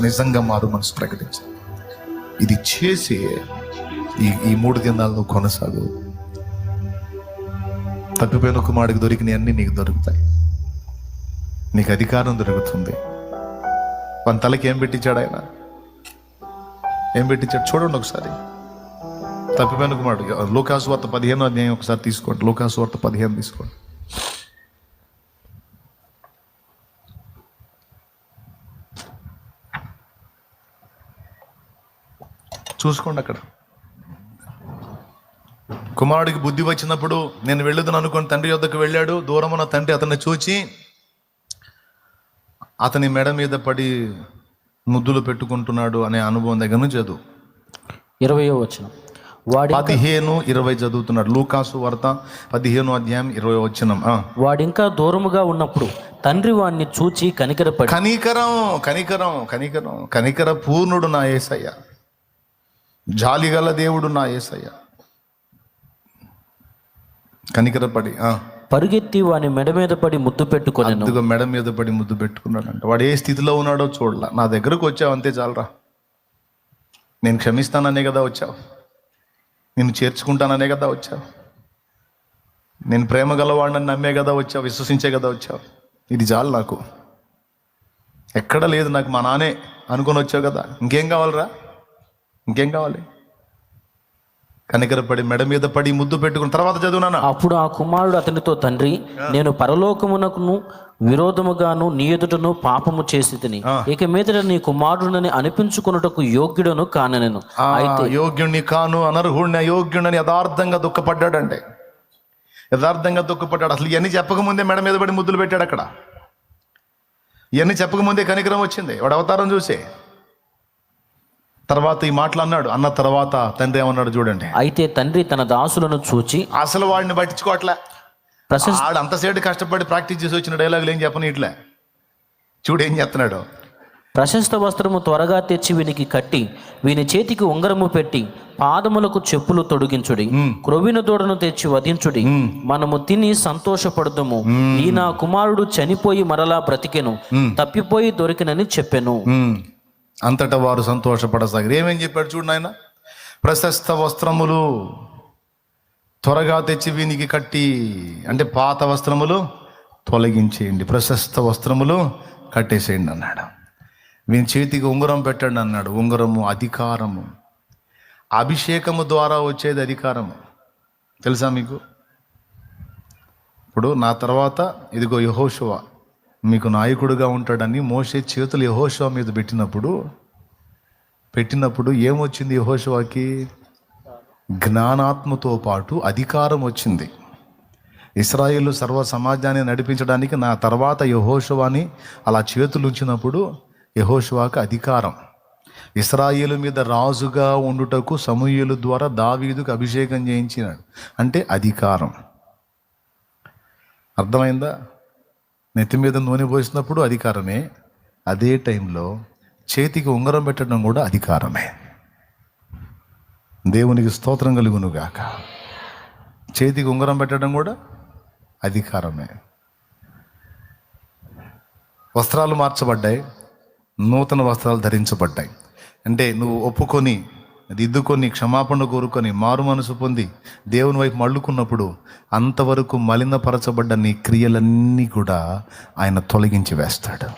నిజంగా మారు మనసు ప్రకటించాలి. ఇది చేసి ఈ 3 దినాల్లో కొనసాగు. తప్పిపోయిన కుమారుడికి దొరికినవి అన్నీ నీకు దొరుకుతాయి. నీకు అధికారం దొరుకుతుంది. మన తలకి ఏం పెట్టించాడు ఆయన? ఏం పెట్టించాడు చూడండి ఒకసారి. తప్పిపోయిన కుమారుడు లూకాసు వార్త 15వ అధ్యాయం ఒకసారి తీసుకోండి. లూకాసు వార్త 15 తీసుకోండి. చూసుకోండి. అక్కడ కుమారుడికి బుద్ధి వచ్చినప్పుడు నేను వెళ్ళుదని అనుకుని తండ్రి యొద్దకు వెళ్ళాడు. దూరమున తండ్రి అతన్ని చూచి అతని మెడ మీద పడి ముద్దులు పెట్టుకుంటున్నాడు అనే అనుభవం దగ్గర నుంచి చదువు. 20వ వచనం. 15-20 చదువుతున్నాడు. లూకాసు వార్త 15వ అధ్యాయం 20వ వచనం. వాడింకా దూరముగా ఉన్నప్పుడు తండ్రి వాడిని చూచి కనికరపడి. కనికర పూర్ణుడు నా యేసయ్య, జాలిగల దేవుడు నా యేసయ్య. కనికరపడి పరుగెత్తి వాని మెడ మీద పడి ముద్దు పెట్టుకున్నాను. అందుకు మెడ మీద పడి ముద్దు పెట్టుకున్నాడంట. వాడు ఏ స్థితిలో ఉన్నాడో చూడలా. నా దగ్గరకు వచ్చావు అంతే చాలరా. నేను క్షమిస్తాననే కదా వచ్చావు, నేను చేర్చుకుంటాననే కదా వచ్చావు, నేను ప్రేమ గలవాడిని నమ్మే కదా వచ్చావు, విశ్వసించే కదా వచ్చావు. ఇది చాలు నాకు, ఎక్కడ లేదు నాకు మా నానే అనుకొని వచ్చావు కదా. ఇంకేం కావాలరా? ఇంకేం కావాలి? కనికరపడి మెడ మీద పడి ముద్దు పెట్టుకున్న తర్వాత చదువునానా. అప్పుడు ఆ కుమారుడు అతనితో, తండ్రి, నేను పరలోకమునకును విరోధముగాను నీ ఎదుటను పాపము చేసి తిని ఇక మీదట నీ కుమారుడిని అనిపించుకున్నటకు యోగ్యుడను కానెను. అయితే యోగ్యుణ్ణి కాను, అనర్హుణ్ణి, అయోగ్యుడని యథార్థంగా దుఃఖపడ్డాడంటే. యథార్థంగా దుఃఖపడ్డాడు. అసలు ఇవన్నీ చెప్పకముందే మెడ మీద పడి ముద్దులు పెట్టాడు. అక్కడ ఇవన్నీ చెప్పకముందే కనికరం వచ్చింది వాడు అవతారం చూసే. తర్వాత ఈ మాటలు అన్నాడు. అన్న తర్వాత తండ్రి ఏమన్నాడు చూడండి. అయితే తండ్రి తన దాసులను చూచి, అసలు వాడిని పట్టించుకోవట్లే. వాడు అంతసేపు కష్టపడి ప్రాక్టీస్ చేసి వచ్చిన డైలాగులు ఏం చెప్పని ఇట్లే. చూడు ఏం చెప్తున్నాడు. ప్రశస్త వస్త్రము త్వరగా తెచ్చి వీనికి కట్టి వీని చేతికి ఉంగరము పెట్టి పాదములకు చెప్పులు తొడిగించుడి, క్రొవ్విన దూడను తెచ్చి వధించుడి, మనము తిని సంతోషపడదుము. ఈ నా కుమారుడు చనిపోయి మరలా బ్రతికెను, తప్పిపోయి దొరికినని చెప్పెను. అంతటా వారు సంతోషపడసాగారు. ఏమేం చెప్పాడు చూడు నాయన. ప్రశస్త వస్త్రములు త్వరగా తెచ్చి వీనికి కట్టి, అంటే పాత వస్త్రములు తొలగించేయండి, ప్రశస్త వస్త్రములు కట్టేసేయండి అన్నాడు. వీని చేతికి ఉంగరం పెట్టండి అన్నాడు. ఉంగరము అధికారము, అభిషేకము ద్వారా వచ్చేది అధికారము. తెలుసా మీకు? ఇప్పుడు నా తర్వాత ఇదిగో యెహోషువ మీకు నాయకుడుగా ఉంటాడని మోషే చేతులు యెహోషువ మీద పెట్టినప్పుడు ఏమొచ్చింది? యెహోషువకి జ్ఞానాత్మతో పాటు అధికారం వచ్చింది. ఇశ్రాయేలు సర్వ సమాజాన్ని నడిపించడానికి నా తర్వాత యెహోషువని అలా చేతులు ఉంచినప్పుడు యెహోషువకు అధికారం. ఇశ్రాయేలు మీద రాజుగా ఉండుటకు సమూయేలు ద్వారా దావీదుకు అభిషేకం చేయించినాడు. అంటే అధికారం. అర్థమైందా? నెత్తి మీద నూనె పోసినప్పుడు అధికారమే. అదే టైంలో చేతికి ఉంగరం పెట్టడం కూడా అధికారమే. దేవునికి స్తోత్రం కలుగునుగాక. చేతికి ఉంగరం పెట్టడం కూడా అధికారమే. వస్త్రాలు మార్చబడ్డాయి, నూతన వస్త్రాలు ధరించబడ్డాయి. అంటే నువ్వు ఒప్పుకొని దిద్దుకొని క్షమాపణ కోరుకొని మారు మనసు పొంది దేవుని వైపు మళ్ళుకున్నప్పుడు అంతవరకు మలినపరచబడ్డ నీ క్రియలన్నీ కూడా ఆయన తొలగించి వేస్తాడు.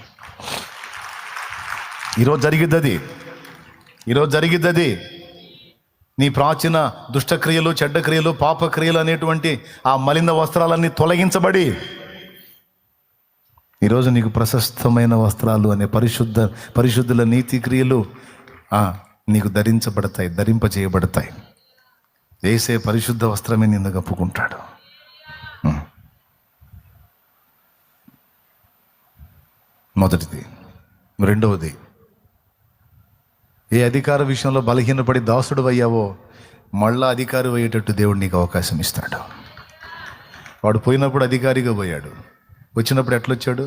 ఈరోజు జరిగిద్ది అది. నీ ప్రాచీన దుష్టక్రియలు, చెడ్డ క్రియలు, పాపక్రియలు అనేటువంటి ఆ మలిన వస్త్రాలన్నీ తొలగించబడి ఈరోజు నీకు ప్రశస్తమైన వస్త్రాలు అనే పరిశుద్ధుల నీతి క్రియలు నీకు ధరింపజేయబడతాయి. వేసే పరిశుద్ధ వస్త్రమే నిన్ను కప్పుకుంటాడు. మొదటిది. రెండవది, ఏ అధికార విషయంలో బలహీనపడి దాసుడు అయ్యావో మళ్ళా అధికారి అయ్యేటట్టు దేవుడు నీకు అవకాశం ఇస్తాడు. వాడు పోయినప్పుడు అధికారిగా పోయాడు, వచ్చినప్పుడు ఎట్లొచ్చాడు?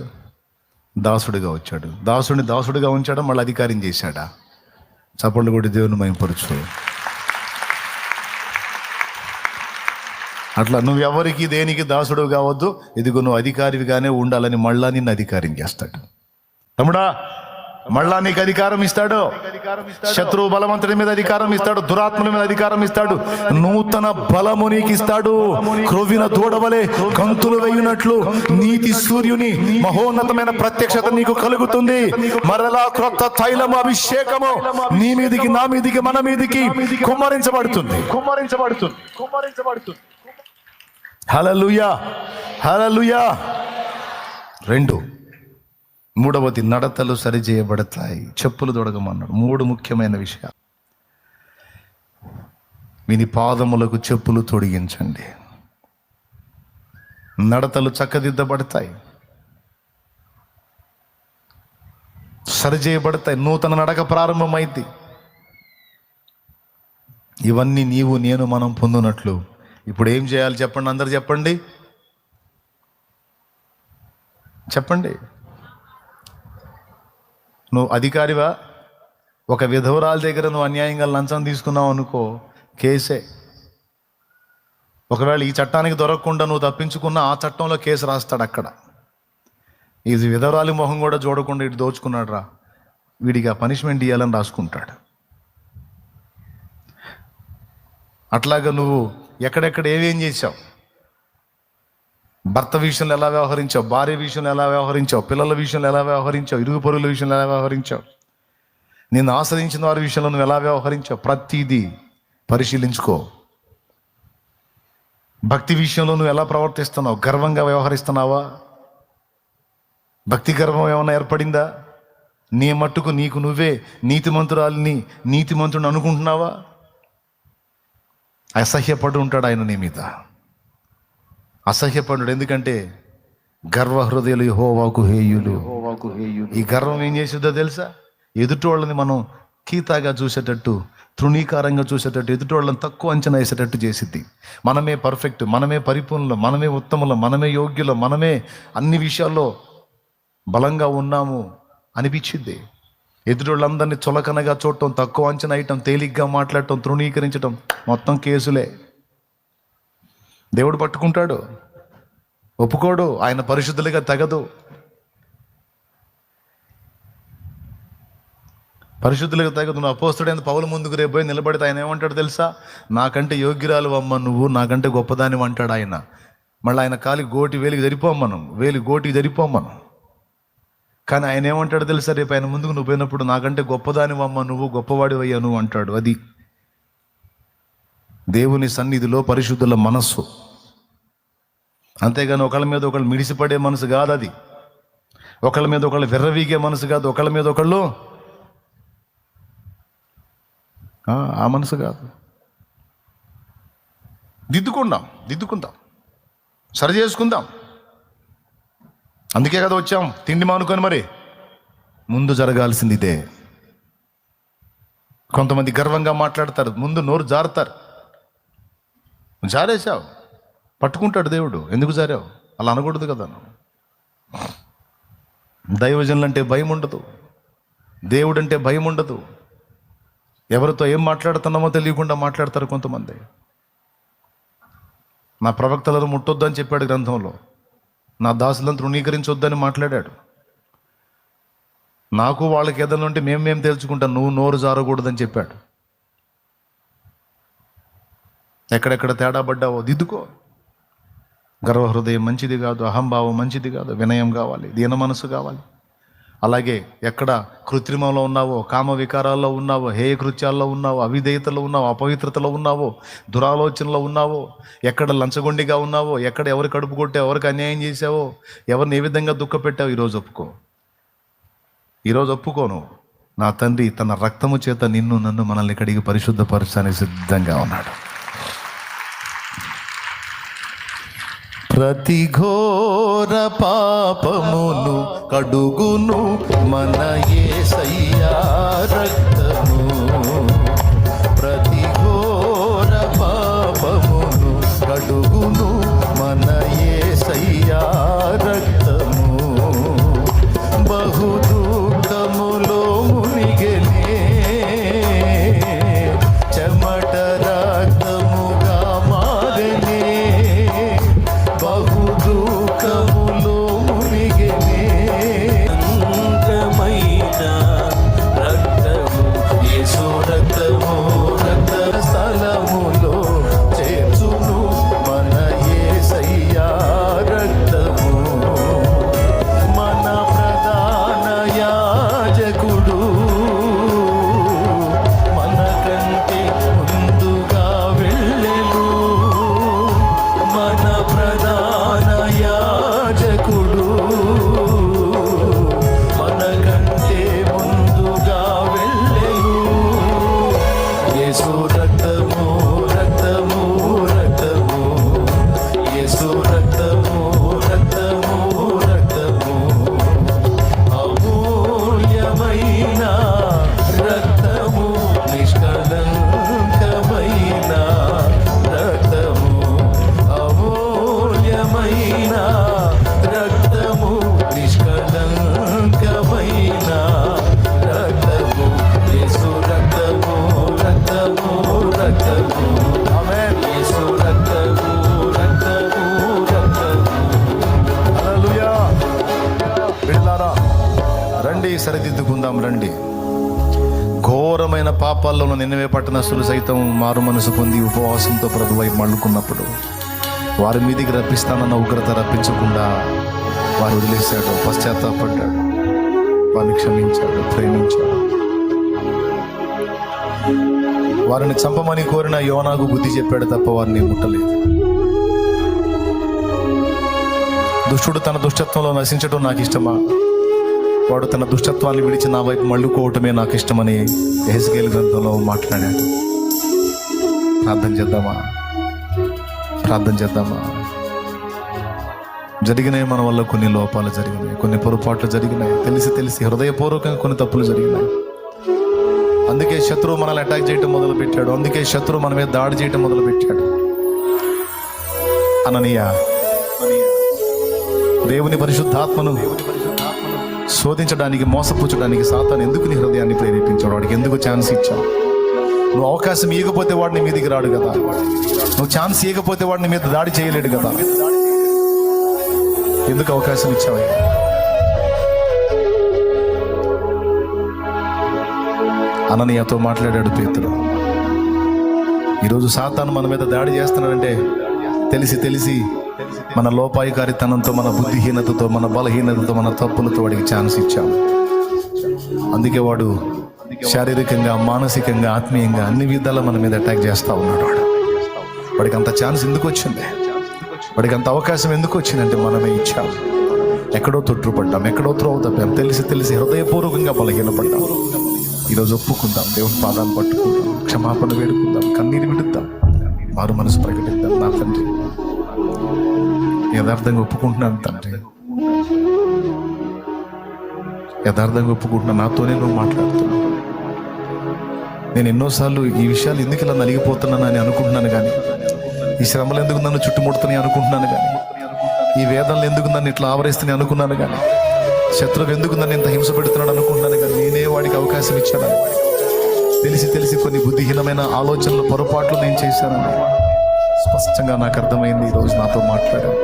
దాసుడుగా వచ్చాడు. దాసుడిని దాసుడుగా ఉంచాడా, మళ్ళీ అధికారం చేశాడా? చప్పళ్ళు కొట్టి దేవుని మహిమపరచు. అట్లా నువ్వు ఎవరికి దేనికి దాసుడు కావద్దు. ఇదిగో నువ్వు అధికారిగానే ఉండాలని మళ్ళా నిన్ను అధికారం చేస్తాడు. తమ్ముడా మళ్ళా నీకు అధికారం ఇస్తాడు. శత్రువు బలవంతుడి మీద అధికారం ఇస్తాడు, దురాత్మల మీద అధికారం ఇస్తాడు, నూతన బలము నీకు ఇస్తాడు. క్రొవ్విన దూడవలే గంతులు వేయునట్లు నీతి సూర్యుని మహోన్నతమైన ప్రత్యక్షత నీకు కలుగుతుంది. మరలా క్రొత్త తైలము అభిషేకము నీ మీదికి, నా మీదికి, మన మీదికి కుమ్మరించబడుతుంది. హల్లెలూయా, హల్లెలూయా. 2, మూడవది నడతలు సరిచేయబడతాయి. చెప్పులు తొడగమన్నాడు. 3 ముఖ్యమైన విషయాలు. వీని పాదములకు చెప్పులు తొడిగించండి. నడతలు చక్కదిద్దబడతాయి, సరిచేయబడతాయి, నూతన నడక ప్రారంభమైంది. ఇవన్నీ నీవు నేను మనం పొందునట్లు ఇప్పుడు ఏం చేయాలి చెప్పండి? అందరు చెప్పండి, చెప్పండి. నువ్వు అధికారివా? ఒక విధవరాల దగ్గర నువ్వు అన్యాయంగా లంచం తీసుకున్నావు అనుకో, కేసే. ఒకవేళ ఈ చట్టానికి దొరకకుండా నువ్వు తప్పించుకున్నా ఆ చట్టంలో కేసు రాస్తాడు అక్కడ. ఇది విధవరాలి మొహం కూడా చూడకుండా ఇటు దోచుకున్నాడు రా, వీడికి ఆ పనిష్మెంట్ ఇవ్వాలని రాసుకుంటాడు. అట్లాగా నువ్వు ఎక్కడెక్కడ ఏమేం చేశావు, భర్త విషయంలో ఎలా వ్యవహరించావు, భార్య విషయంలో ఎలా వ్యవహరించావు, పిల్లల విషయంలో ఎలా వ్యవహరించావు, ఇరుగు పొరుగుల విషయంలో ఎలా వ్యవహరించావు, నిన్ను ఆశ్రయించిన వారి విషయంలో నువ్వు ఎలా వ్యవహరించావు, ప్రతిదీ పరిశీలించుకో. భక్తి విషయంలో నువ్వు ఎలా ప్రవర్తిస్తున్నావు? గర్వంగా వ్యవహరిస్తున్నావా? భక్తి గర్వం ఏమైనా ఏర్పడిందా? నీ మట్టుకు నీకు నువ్వే నీతిమంతురాలిని, నీతిమంతుడిని అనుకుంటున్నావా? అసహ్యపడి ఉంటాడు ఆయన నీ మీద, అసహ్యపడు. ఎందుకంటే గర్వ హృదయులు యెహోవాకు హేయులు. ఈ గర్వం ఏం చేసిద్దో తెలుసా? ఎదుటి వాళ్ళని మనం కీతాగా చూసేటట్టు, తృణీకారంగా చూసేటట్టు, ఎదుటి వాళ్ళని తక్కువ అంచనా వేసేటట్టు చేసిద్ది. మనమే పర్ఫెక్ట్, మనమే పరిపూర్ణులు, మనమే ఉత్తములు, మనమే యోగ్యులు, మనమే అన్ని విషయాల్లో బలంగా ఉన్నాము అనిపించింది. ఎదుటి వాళ్ళందరినీ చులకనగా చూడటం, తక్కువ అంచనా వేయటం, తేలిగ్గా మాట్లాడటం, తృణీకరించడం, మొత్తం కేసులే. దేవుడు పట్టుకుంటాడు, ఒప్పుకోడు. ఆయన పరిశుద్ధులుగా తగదు. పరిశుద్ధులుగా తగదు. నువ్వు అపోస్తుడైన పౌలు ముందుకు రేపోయి నిలబడితే ఆయన ఏమంటాడు తెలుసా? నాకంటే యోగ్యురాలు అమ్మ నువ్వు, నాకంటే గొప్పదాని అంటాడు ఆయన. మళ్ళీ ఆయన కాలి వేలికి జరిపోమ్మను, గోటికి జరిపోమ్మను. కానీ ఆయన ఏమంటాడు తెలుసా? రేపు ఆయన ముందుకు నువ్వు పోయినప్పుడు నాకంటే గొప్పదాని అమ్మ నువ్వు, గొప్పవాడివయ్యా నువ్వు అంటాడు. అది దేవుని సన్నిధిలో పరిశుద్ధుల మనస్సు. అంతేగాని ఒకళ్ళ మీద ఒకళ్ళు మిడిసిపడే మనసు కాదు అది. ఒకళ్ళ మీద ఒకళ్ళు విర్రవీగే మనసు కాదు. ఒకళ్ళ మీద ఒకళ్ళు ఆ మనసు కాదు. దిద్దుకుందాం, సరి చేసుకుందాం. అందుకే కదా వచ్చాం, తిండి మానుకొని. మరి ముందు జరగాల్సింది ఇదే. కొంతమంది గర్వంగా మాట్లాడతారు, ముందు నోరు జారుతారు. జారేసావు, పట్టుకుంటాడు దేవుడు. ఎందుకు జారావు? అలా అనకూడదు కదా. దైవజనులు అంటే భయం ఉండదు, దేవుడు అంటే భయం ఉండదు. ఎవరితో ఏం మాట్లాడుతున్నామో తెలియకుండా మాట్లాడతారు కొంతమంది. నా ప్రవక్తలను ముట్టొద్దని చెప్పాడు గ్రంథంలో, నా దాసులను తృణీకరించొద్దని మాట్లాడాడు. నాకు వాళ్ళకి ఏదైనా ఉంటే మేము తెలుసుకుంటాం, నువ్వు నోరు జారకూడదని చెప్పాడు. ఎక్కడెక్కడ తేడా పడ్డావో దిద్దుకో. గర్వహృదయం మంచిది కాదు, అహంభావం మంచిది కాదు, వినయం కావాలి, దీన మనసు కావాలి. అలాగే ఎక్కడ కృత్రిమంలో ఉన్నావో, కామ వికారాల్లో ఉన్నావో, హేయ కృత్యాల్లో ఉన్నావో, అవిధేయతలో ఉన్నావో, అపవిత్రతలో ఉన్నావో, దురాలోచనలో ఉన్నావో, ఎక్కడ లంచగొండిగా ఉన్నావో, ఎక్కడ ఎవరు కడుపు కొట్టావో, ఎవరికి అన్యాయం చేసావో, ఎవరిని ఏ విధంగా దుఃఖపెట్టావో ఈరోజు ఒప్పుకో. ఈరోజు ఒప్పుకోను. నా తండ్రి తన రక్తము చేత నన్ను మనల్ని కడిగి పరిశుద్ధపరచడానికి సిద్ధంగా ఉన్నాడు. ప్రతి ఘోర పాపమును కడుగును మన యేసయ్యా రక్తము. ప్రతి ఘోర పాపమును కడుగును మన యేసయ్యా రక్తము. బహు దుఃఖములో మునిగెనే చెమట రక్తముగా మారెనే. బహు దుఃఖములో మునిగెనే అంతమైన పాపాల్లో నిన్నవే పట్టణస్తులు సైతం మారు మనసు పొంది ఉపవాసంతో ప్రభు వైపు మళ్ళుకున్నప్పుడు వారి మీదికి రప్పిస్తానన్న ఉగ్రత రప్పించకుండా వారు వదిలేశాడు, పశ్చాత్తాపడ్డాడు, వారిని క్షమించాడు, ప్రేమించాడు. వారిని చంపమని కోరిన యోనాకు బుద్ధి చెప్పాడు తప్ప వారిని ముట్టలేదు. దుష్టుడు తన దుష్టత్వంలో నశించడం నాకు ఇష్టమా, వాడు తన దుష్టత్వాన్ని విడిచి నా వైపు మళ్ళుకోవటమే నాకు ఇష్టమని యెహెజ్కేలు గ్రంథంలో మాట్లాడాడు. ప్రార్థన చేద్దామా. జరిగినాయి మన వల్ల కొన్ని లోపాలు జరిగినాయి, కొన్ని పొరపాట్లు జరిగినాయి, తెలిసి హృదయపూర్వకంగా కొన్ని తప్పులు జరిగినాయి. అందుకే శత్రువు మనల్ని అటాక్ చేయటం మొదలు పెట్టాడు, అందుకే శత్రువు మన మీద దాడి చేయటం మొదలు పెట్టాడు. అననీయ దేవుని పరిశుద్ధాత్మను శోధించడానికి, మోసపుచ్చడానికి సాతాను ఎందుకు నీ హృదయాన్ని ప్రేరేపించాడు? వాడికి ఎందుకు ఛాన్స్ ఇచ్చావు? నువ్వు అవకాశం ఇవ్వకపోతే వాడిని మీదికి రాడు కదా, నువ్వు ఛాన్స్ ఇవ్వకపోతే వాడిని మీద దాడి చేయలేడు కదా, ఎందుకు అవకాశం ఇచ్చావు? అననీయతో మాట్లాడాడు పేతురు. ఈరోజు సాతాను మన మీద దాడి చేస్తున్నాడంటే తెలిసి మన లోపాయికారితనంతో, మన బుద్ధిహీనతతో, మన బలహీనతతో, మన తప్పులతో వాడికి ఛాన్స్ ఇచ్చాము. అందుకే వాడు శారీరకంగా, మానసికంగా, ఆత్మీయంగా అన్ని విధాలా మన మీద అటాక్ చేస్తూ ఉన్నాడు. వాడికి అంత ఛాన్స్ ఎందుకు వచ్చింది? వాడికి అంత అవకాశం ఎందుకు వచ్చిందంటే మనమే ఇచ్చాము. ఎక్కడో తొట్టుపడ్డాం, ఎక్కడో త్రోవ తప్పాం, తెలిసి హృదయపూర్వకంగా బలహీనపడ్డాం. ఈరోజు ఒప్పుకుందాం, దేవుని పాదాలు పట్టుకుందాం, క్షమాపణ వేడుకుందాం, కన్నీరు విడుద్దాం, మారు మనసు ప్రకటిద్దాం. నా తండ్రి, యథార్థంగా ఒప్పుకుంటున్నాను తండ్రి, యథార్థంగా ఒప్పుకుంటున్నా, నాతోనే నువ్వు మాట్లాడుతున్నావు. నేను ఎన్నోసార్లు ఈ విషయాలు ఎందుకు ఇలా నలిగిపోతున్నాను అని అనుకుంటున్నాను, కానీ ఈ శ్రమలు ఎందుకు నన్ను చుట్టుముడుతున్నాయి అనుకుంటున్నాను, కానీ ఈ వేదనలు ఎందుకు నన్ను ఇట్లా ఆవరిస్తున్నాయి అనుకున్నాను, కానీ శత్రువు ఎందుకు నన్ను ఇంత హింస పెడుతున్నాడు అనుకుంటున్నాను, కానీ నేనే వాడికి అవకాశం ఇచ్చాను. తెలిసి కొన్ని బుద్ధిహీనమైన ఆలోచనలు, పొరపాట్లు నేను చేశానని స్పష్టంగా నాకు అర్థమైంది. ఈరోజు నాతో మాట్లాడాను.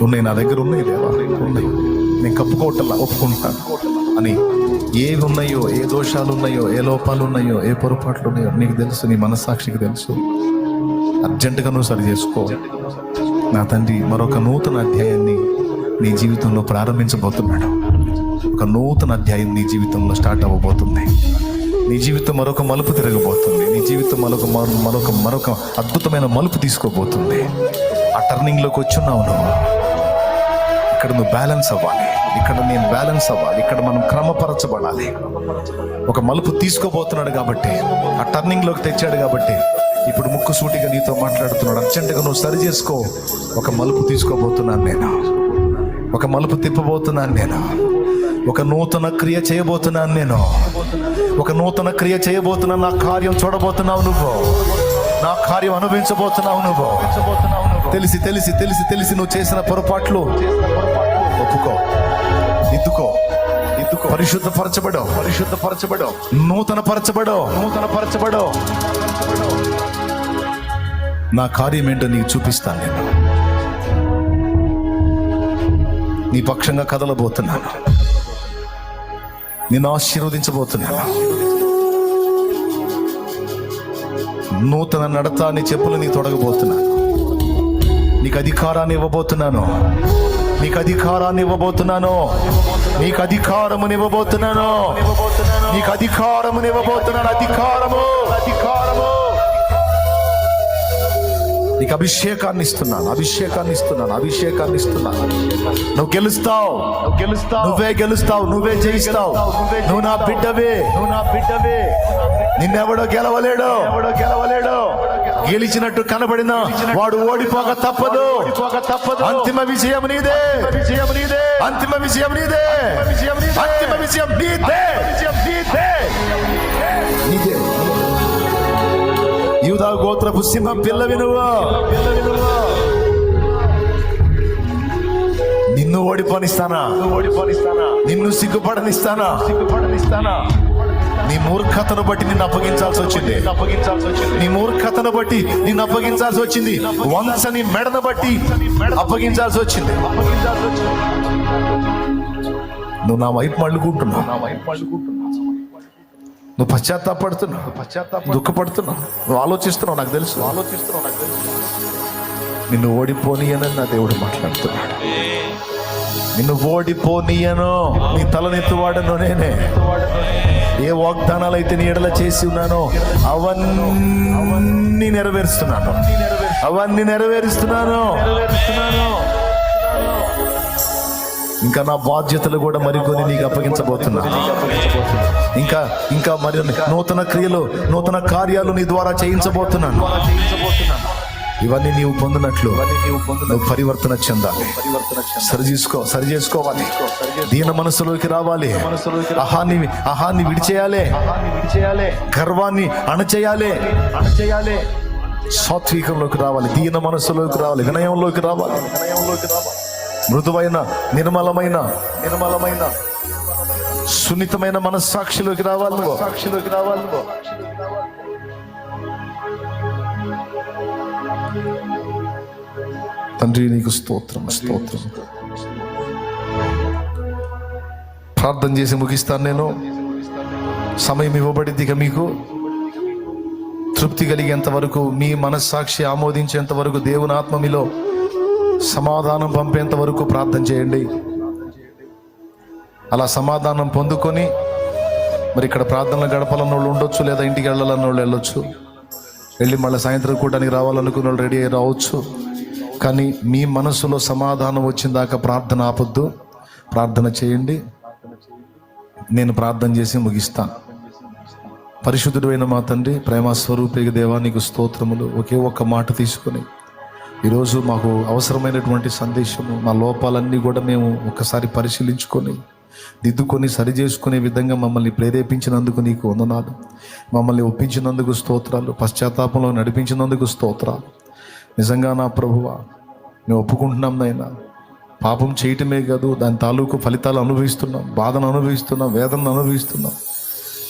ఉన్నాయి, నా దగ్గర ఉన్నాయి దేవా, ఉన్నాయి, నేను కప్పుకోవటంలా ఒప్పుకుంటాను అని. ఏవి ఉన్నాయో, ఏ దోషాలు ఉన్నాయో, ఏ లోపాలు ఉన్నాయో, ఏ పొరపాట్లు ఉన్నాయో నీకు తెలుసు, నీ మనస్సాక్షికి తెలుసు. అర్జెంటుగా నువ్వు సరి చేసుకో నా తండ్రి. మరొక నూతన అధ్యాయాన్ని నీ జీవితంలో ప్రారంభించబోతున్నాడు. ఒక నూతన అధ్యాయం నీ జీవితంలో స్టార్ట్ అవ్వబోతుంది. నీ జీవితం మరొక మలుపు తిరగబోతుంది. నీ జీవితం మరొక అద్భుతమైన మలుపు తీసుకోబోతుంది. ఆ టర్నింగ్లోకి వచ్చున్నావు నువ్వు. ఇక్కడ నువ్వు బ్యాలెన్స్ అవ్వాలి, ఇక్కడ నేను బ్యాలెన్స్ అవ్వాలి, ఇక్కడ మనం క్రమపరచబడాలి. ఒక మలుపు తీసుకోబోతున్నాడు కాబట్టి, ఆ టర్నింగ్లోకి తెచ్చాడు కాబట్టి ఇప్పుడు ముక్కు సూటిగా నీతో మాట్లాడుతున్నాడు. అర్జెంటుగా నువ్వు సరి చేసుకో. ఒక మలుపు తీసుకోబోతున్నాను నేను, ఒక మలుపు తిప్పబోతున్నాను నేను, ఒక నూతన క్రియ చేయబోతున్నాను నేను, ఒక నూతన క్రియ చేయబోతున్నాను. నా కార్యం చూడబోతున్నావు నువ్వు, నా కార్యం అనుభవించబోతున్నావు నువ్వు. తెలిసి నువ్వు చేసిన పొరపాట్లు ఒప్పుకో, ఇద్దుకో, పరిశుద్ధపరచబడో, నూతన పరచబడో. నా కార్యం ఏంటో నీకు చూపిస్తాను. నేను నీ పక్షంగా కదలబోతున్నాను, నిన్ను ఆశీర్వదించబోతున్నాను. నూతన నడత నీ చెప్పులు నీ తొడగబోతున్నాను. నీకు అధికారాన్ని ఇవ్వబోతున్నాను, నీకు అధికారమునివ్వబోతున్నాను. నీకు అభిషేకాన్ని ఇస్తున్నాను. నువ్వు గెలుస్తావు, నువ్వే గెలుస్తావు, నువ్వే జయిస్తావు. నువ్వు నా బిడ్డవే. నిన్నెవడో గెలవలేడు. గెలిచినట్టు కనబడిన వాడు ఓడిపోక తప్పదు. అంతిమ విజయం నీదే. యూదా గోత్రపు సింహం పిల్లవి నువ్వు. నిన్ను ఓడిపోనిస్తానా? నిన్ను సిగ్గుపడనిస్తానా? నీ మూర్ఖతను బట్టి నిన్ను అప్పగించాల్సి వచ్చింది. నీ మూర్ఖతను బట్టి నిన్ను అప్పగించాల్సి వచ్చింది. వంశని మెడను బట్టి అప్పగించాల్సి వచ్చింది. నువ్వు నా వైపు మళ్ళుకుంటున్నావు. నువ్వు పశ్చాత్తాపడుతున్నావు, దుఃఖపడుతున్నావు, నువ్వు ఆలోచిస్తున్నావు, నాకు తెలుసు. నిన్ను ఓడిపోనీయనని నా దేవుడు మాట్లాడుతున్నాడు. నిన్ను ఓడిపోనీయను, నీ తలనెత్తువాడను నేనే. ఏ వాగ్దానాలు అయితే నీ ఎడల చేసి ఉన్నానో అవన్నీ నెరవేరుస్తున్నాను. ఇంకా నా బాధ్యతలు కూడా మరికొని నీకు అప్పగించబోతున్నా. ఇంకా మరి నూతన క్రియలు, నూతన కార్యాలు నీ ద్వారా చేయించబోతున్నాను. ఇవన్నీ నీవు పొందినట్లు నువ్వు పరివర్తన చెందాలి, సరి చేసుకోవాలి, దీన మనసులోకి రావాలి, అహాన్ని విడిచేయాలి, గర్వాన్ని అణచేయాలి, సాత్వికంలోకి రావాలి, దీన మనసులోకి రావాలి, వినయంలోకి రావాలి, మృదువైన నిర్మలమైన సున్నితమైన మనస్సాక్షిలోకి రావాలి. తండ్రి నీకు స్తోత్రం. ప్రార్థన చేసి ముగిస్తాను. నేను సమయం ఇవ్వబడింది. ఇక మీకు తృప్తి కలిగేంత వరకు, మీ మనస్సాక్షి ఆమోదించేంత వరకు, దేవుని ఆత్మ మీలో సమాధానం పంపేంత వరకు ప్రార్థన చేయండి. అలా సమాధానం పొందుకొని మరి ఇక్కడ ప్రార్థనలు గడపాలన్న వాళ్ళు ఉండొచ్చు, లేదా ఇంటికి వెళ్ళాలన్న వాళ్ళు వెళ్ళొచ్చు, వెళ్ళి మళ్ళీ సాయంత్రం కూటానికి రావాలనుకున్న వాళ్ళు రెడీ అయ్యి రావచ్చు. కానీ మీ మనసులో సమాధానం వచ్చిందాకా ప్రార్థన ఆపొద్దు, ప్రార్థన చేయండి. నేను ప్రార్థన చేసి ముగిస్తాను. పరిశుద్ధుడైన మా తండ్రి, ప్రేమ స్వరూపిక దేవా, నీకు స్తోత్రములు. ఒకే ఒక్క మాట తీసుకొని ఈరోజు మాకు అవసరమైనటువంటి సందేశము, మా లోపాలన్నీ కూడా మేము ఒక్కసారి పరిశీలించుకొని దిద్దుకొని సరి చేసుకునే విధంగా మమ్మల్ని ప్రేరేపించినందుకు నీకు వందనాలు. మమ్మల్ని ఒప్పించినందుకు స్తోత్రాలు. పశ్చాత్తాపంలో నడిపించినందుకు స్తోత్రాలు. నిజంగా నా ప్రభువా, మేము ఒప్పుకుంటున్నాం నాయనా, పాపం చేయటమే కాదు, దాని తాలూకు ఫలితాలు అనుభవిస్తున్నాం, బాధను అనుభవిస్తున్నాం, వేదనను అనుభవిస్తున్నాం.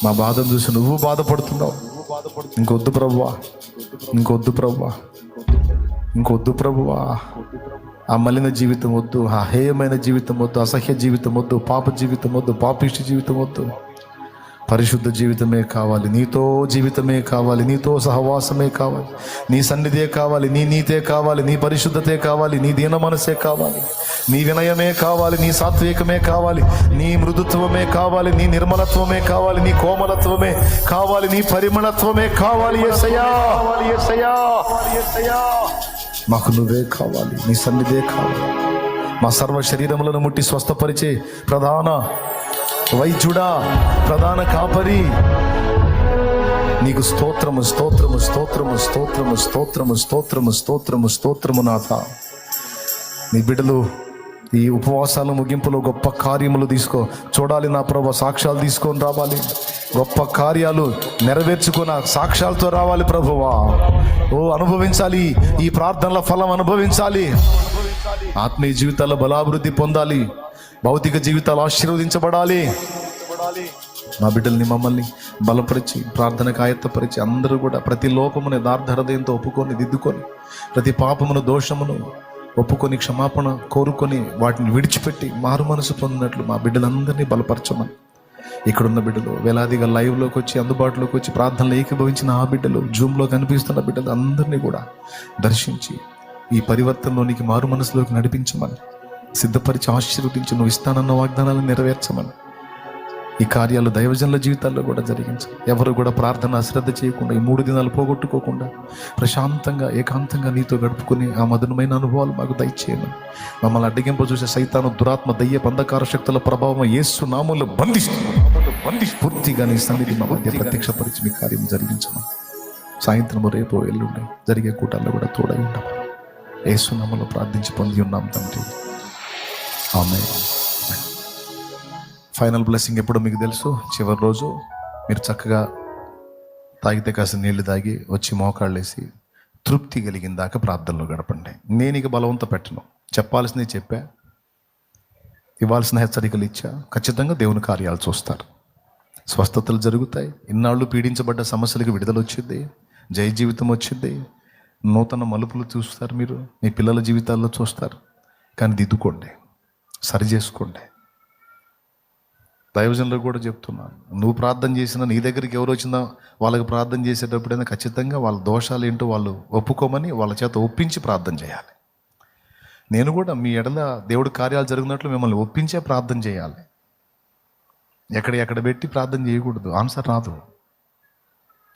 మా బాధను చూసి నువ్వు బాధపడుతున్నావు. ఇంకొద్దు ప్రభువా, ఆ మలిన జీవితం వద్దు, ఆ హేయమైన జీవితం వద్దు, అసహ్య జీవితం వద్దు, పాప జీవితం వద్దు, పాపిష్టి జీవితం వద్దు. పరిశుద్ధ జీవితమే కావాలి, నీతో జీవితమే కావాలి, నీతో సహవాసమే కావాలి, నీ సన్నిధే కావాలి, నీ నీతే కావాలి, నీ పరిశుద్ధతే కావాలి, నీ దీన మనసే కావాలి, నీ వినయమే కావాలి, నీ సాత్వికమే కావాలి, నీ మృదుత్వమే కావాలి, నీ నిర్మలత్వమే కావాలి, నీ కోమలత్వమే కావాలి, నీ పరిమళత్వమే కావాలి. యేసయ్యా, మాకు నువ్వే కావాలి, నీ సన్నిధే కావాలి. మా సర్వ శరీరములను ముట్టి స్వస్థపరిచే ప్రధాన వైద్యుడా, ప్రధాన కాపరి, నీకు స్తోత్రము నాథ. నీ బిడ్డలు ఈ ఉపవాసాల ముగింపులో గొప్ప కార్యములు చూడాలి నా ప్రభు. సాక్ష్యాలు తీసుకొని రావాలి, గొప్ప కార్యాలు నెరవేర్చుకున్న సాక్ష్యాలతో రావాలి ప్రభువా. అనుభవించాలి, ఈ ప్రార్థనల ఫలం అనుభవించాలి. ఆత్మీయ జీవితాల్లో బలాభివృద్ధి పొందాలి, భౌతిక జీవితాలు ఆశీర్వదించబడాలి. మా బిడ్డల్ని, మమ్మల్ని బలపరిచి, ప్రార్థనకు ఆయత్తపరిచి, అందరూ కూడా ప్రతి లోపమును యథార్థ హృదయంతో ఒప్పుకొని దిద్దుకొని, ప్రతి పాపమును దోషమును ఒప్పుకొని క్షమాపణ కోరుకొని వాటిని విడిచిపెట్టి మారు మనసు పొందినట్లు మా బిడ్డలందరినీ బలపరచమని. ఇక్కడున్న బిడ్డలు, వేలాదిగా లైవ్లోకి వచ్చి అందుబాటులోకి వచ్చి ప్రార్థనలు ఏకీభవించిన ఆ బిడ్డలు, జూమ్లో కనిపిస్తున్న బిడ్డలు అందరినీ కూడా దర్శించి ఈ పరివర్తనలోనికి మారు మనసులోకి నడిపించమని, సిద్ధపరిచి ఆశీర్వదించి నువ్వు ఇస్తానన్న వాగ్దానాలను నెరవేర్చమని. ఈ కార్యాలు దైవజనుల జీవితాల్లో కూడా జరిగించు. ఎవరు కూడా ప్రార్థన అశ్రద్ధ చేయకుండా, ఈ 3 దినాలు పోగొట్టుకోకుండా ప్రశాంతంగా ఏకాంతంగా నీతో గడుపుకుని ఆ మధురమైన అనుభవాలు మాకు దయచేయమని. మమ్మల్ని అడ్డగింప చూసే సైతాను, దురాత్మ, దయ్య బంధకార శక్తుల ప్రభావం యేసు నామములో బంధిస్తూ పూర్తిగా నీ సన్నిధి మా మధ్య ప్రత్యక్షపరిచి మీ కార్యం జరిగించమని. సాయంత్రము, రేపు, ఎల్లుండి జరిగే కూటాల్లో కూడా తోడై ఉంటాం. యేసు నామములో ప్రార్థించి పొంది ఉన్నాం తండ్రి, ఆమేన్. ఫైనల్ బ్లెస్సింగ్ ఎప్పుడో మీకు తెలుసు. చివరి రోజు మీరు చక్కగా తాగితే కాసిన నీళ్లు తాగి వచ్చి మోకాళ్ళేసి తృప్తి కలిగిన దాకా ప్రార్థనలో గడపండి. నేను ఇక బలవంత పెట్టను, చెప్పాల్సింది చెప్పా, ఇవ్వాల్సిన హెచ్చరికలు ఇచ్చా. ఖచ్చితంగా దేవుని కార్యాలు చూస్తారు, స్వస్థతలు జరుగుతాయి. ఇన్నాళ్ళు పీడించబడ్డ సమస్యలకు విడుదల వచ్చింది, జయ జీవితం వచ్చింది, నూతన మలుపులు చూస్తారు. మీరు మీ పిల్లల జీవితాల్లో చూస్తారు. కానీ దిద్దుకోండి, సరి చేసుకోండి. దైవజనులకు కూడా చెప్తున్నాను, నువ్వు ప్రార్థన చేసినా నీ దగ్గరికి ఎవరు వచ్చినా వాళ్ళకి ప్రార్థన చేసేటప్పుడైనా ఖచ్చితంగా వాళ్ళ దోషాలు ఏంటో వాళ్ళు ఒప్పుకోమని వాళ్ళ చేత ఒప్పించి ప్రార్థన చేయాలి. నేను కూడా మీ ఎడల దేవుడి కార్యాలు జరిగినట్లు మిమ్మల్ని ఒప్పించే ప్రార్థన చేయాలి. ఎక్కడ పెట్టి ప్రార్థన చేయకూడదు, ఆన్సర్ రాదు.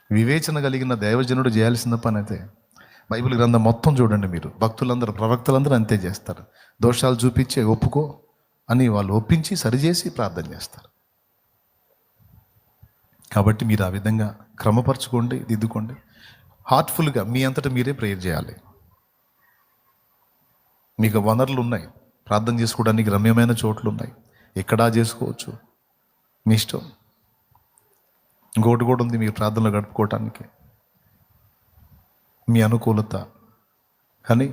వివేచన కలిగిన దైవజనుడు చేయాల్సిన పని అయితే బైబిల్ గ్రంథం మొత్తం చూడండి. మీరు భక్తులందరూ ప్రవక్తలందరూ అంతే చేస్తారు. దోషాలు చూపించే ఒప్పుకో అని వాళ్ళు ఒప్పించి సరిచేసి ప్రార్థన చేస్తారు. కాబట్టి మీరు ఆ విధంగా క్రమపరచుకోండి, దిద్దుకోండి. హార్ట్ఫుల్గా మీ అంతటా మీరే ప్రేయర్ చేయాలి. మీకు వనరులు ఉన్నాయి, ప్రార్థన చేసుకోవడానికి రమ్యమైన చోట్లు ఉన్నాయి, ఎక్కడా చేసుకోవచ్చు, మీ ఇష్టం. ఇంకోటి కూడా ఉంది, మీరు ప్రార్థనలో గడుపుకోవటానికి మీ అనుకూలత. కానీ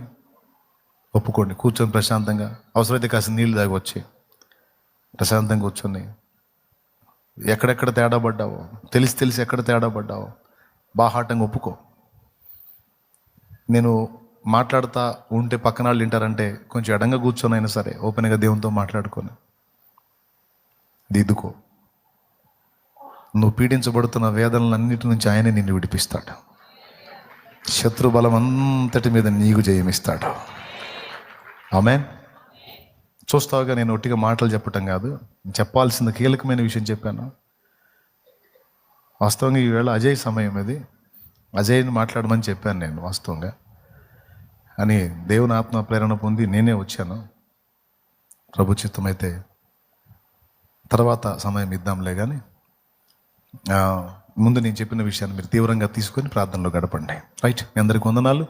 ఒప్పుకోండి, కూర్చొని ప్రశాంతంగా, అవసరమైతే కాస్త నీళ్ళు తాగి వచ్చి ప్రశాంతంగా కూర్చొని ఎక్కడెక్కడ తేడా పడ్డావో తెలిసి ఎక్కడ తేడా పడ్డావో బాహాటంగా ఒప్పుకో. నేను మాట్లాడుతూ ఉంటే పక్కన వాళ్ళు వింటారంటే కొంచెం ఎడంగా కూర్చొని అయినా సరే ఓపెన్గా దేవునితో మాట్లాడుకొని దిద్దుకో. నువ్వు పీడించబడుతున్న వేదనలన్నిటి నుంచి ఆయనే నిన్ను విడిపిస్తాడు. శత్రు బలం అంతటి మీద నీకు జయమిస్తాడు. ఆమేన్. చూస్తావుగా, నేను ఒట్టిగా మాటలు చెప్పటం కాదు, చెప్పాల్సిన కీలకమైన విషయం చెప్పాను. వాస్తవంగా ఈవేళ అజయ్ సమయం ఇది, అజయ్ని మాట్లాడమని చెప్పాను నేను వాస్తవంగా. అని దేవుని ఆత్మ ప్రేరణ పొంది నేనే వచ్చాను. ప్రభు చిత్తమైతే తర్వాత సమయం ఇద్దాంలే, కానీ ముందు నేను చెప్పిన విషయాన్ని మీరు తీవ్రంగా తీసుకొని ప్రార్థనలో గడపండి. రైట్. మీ అందరికీ వందనాలు.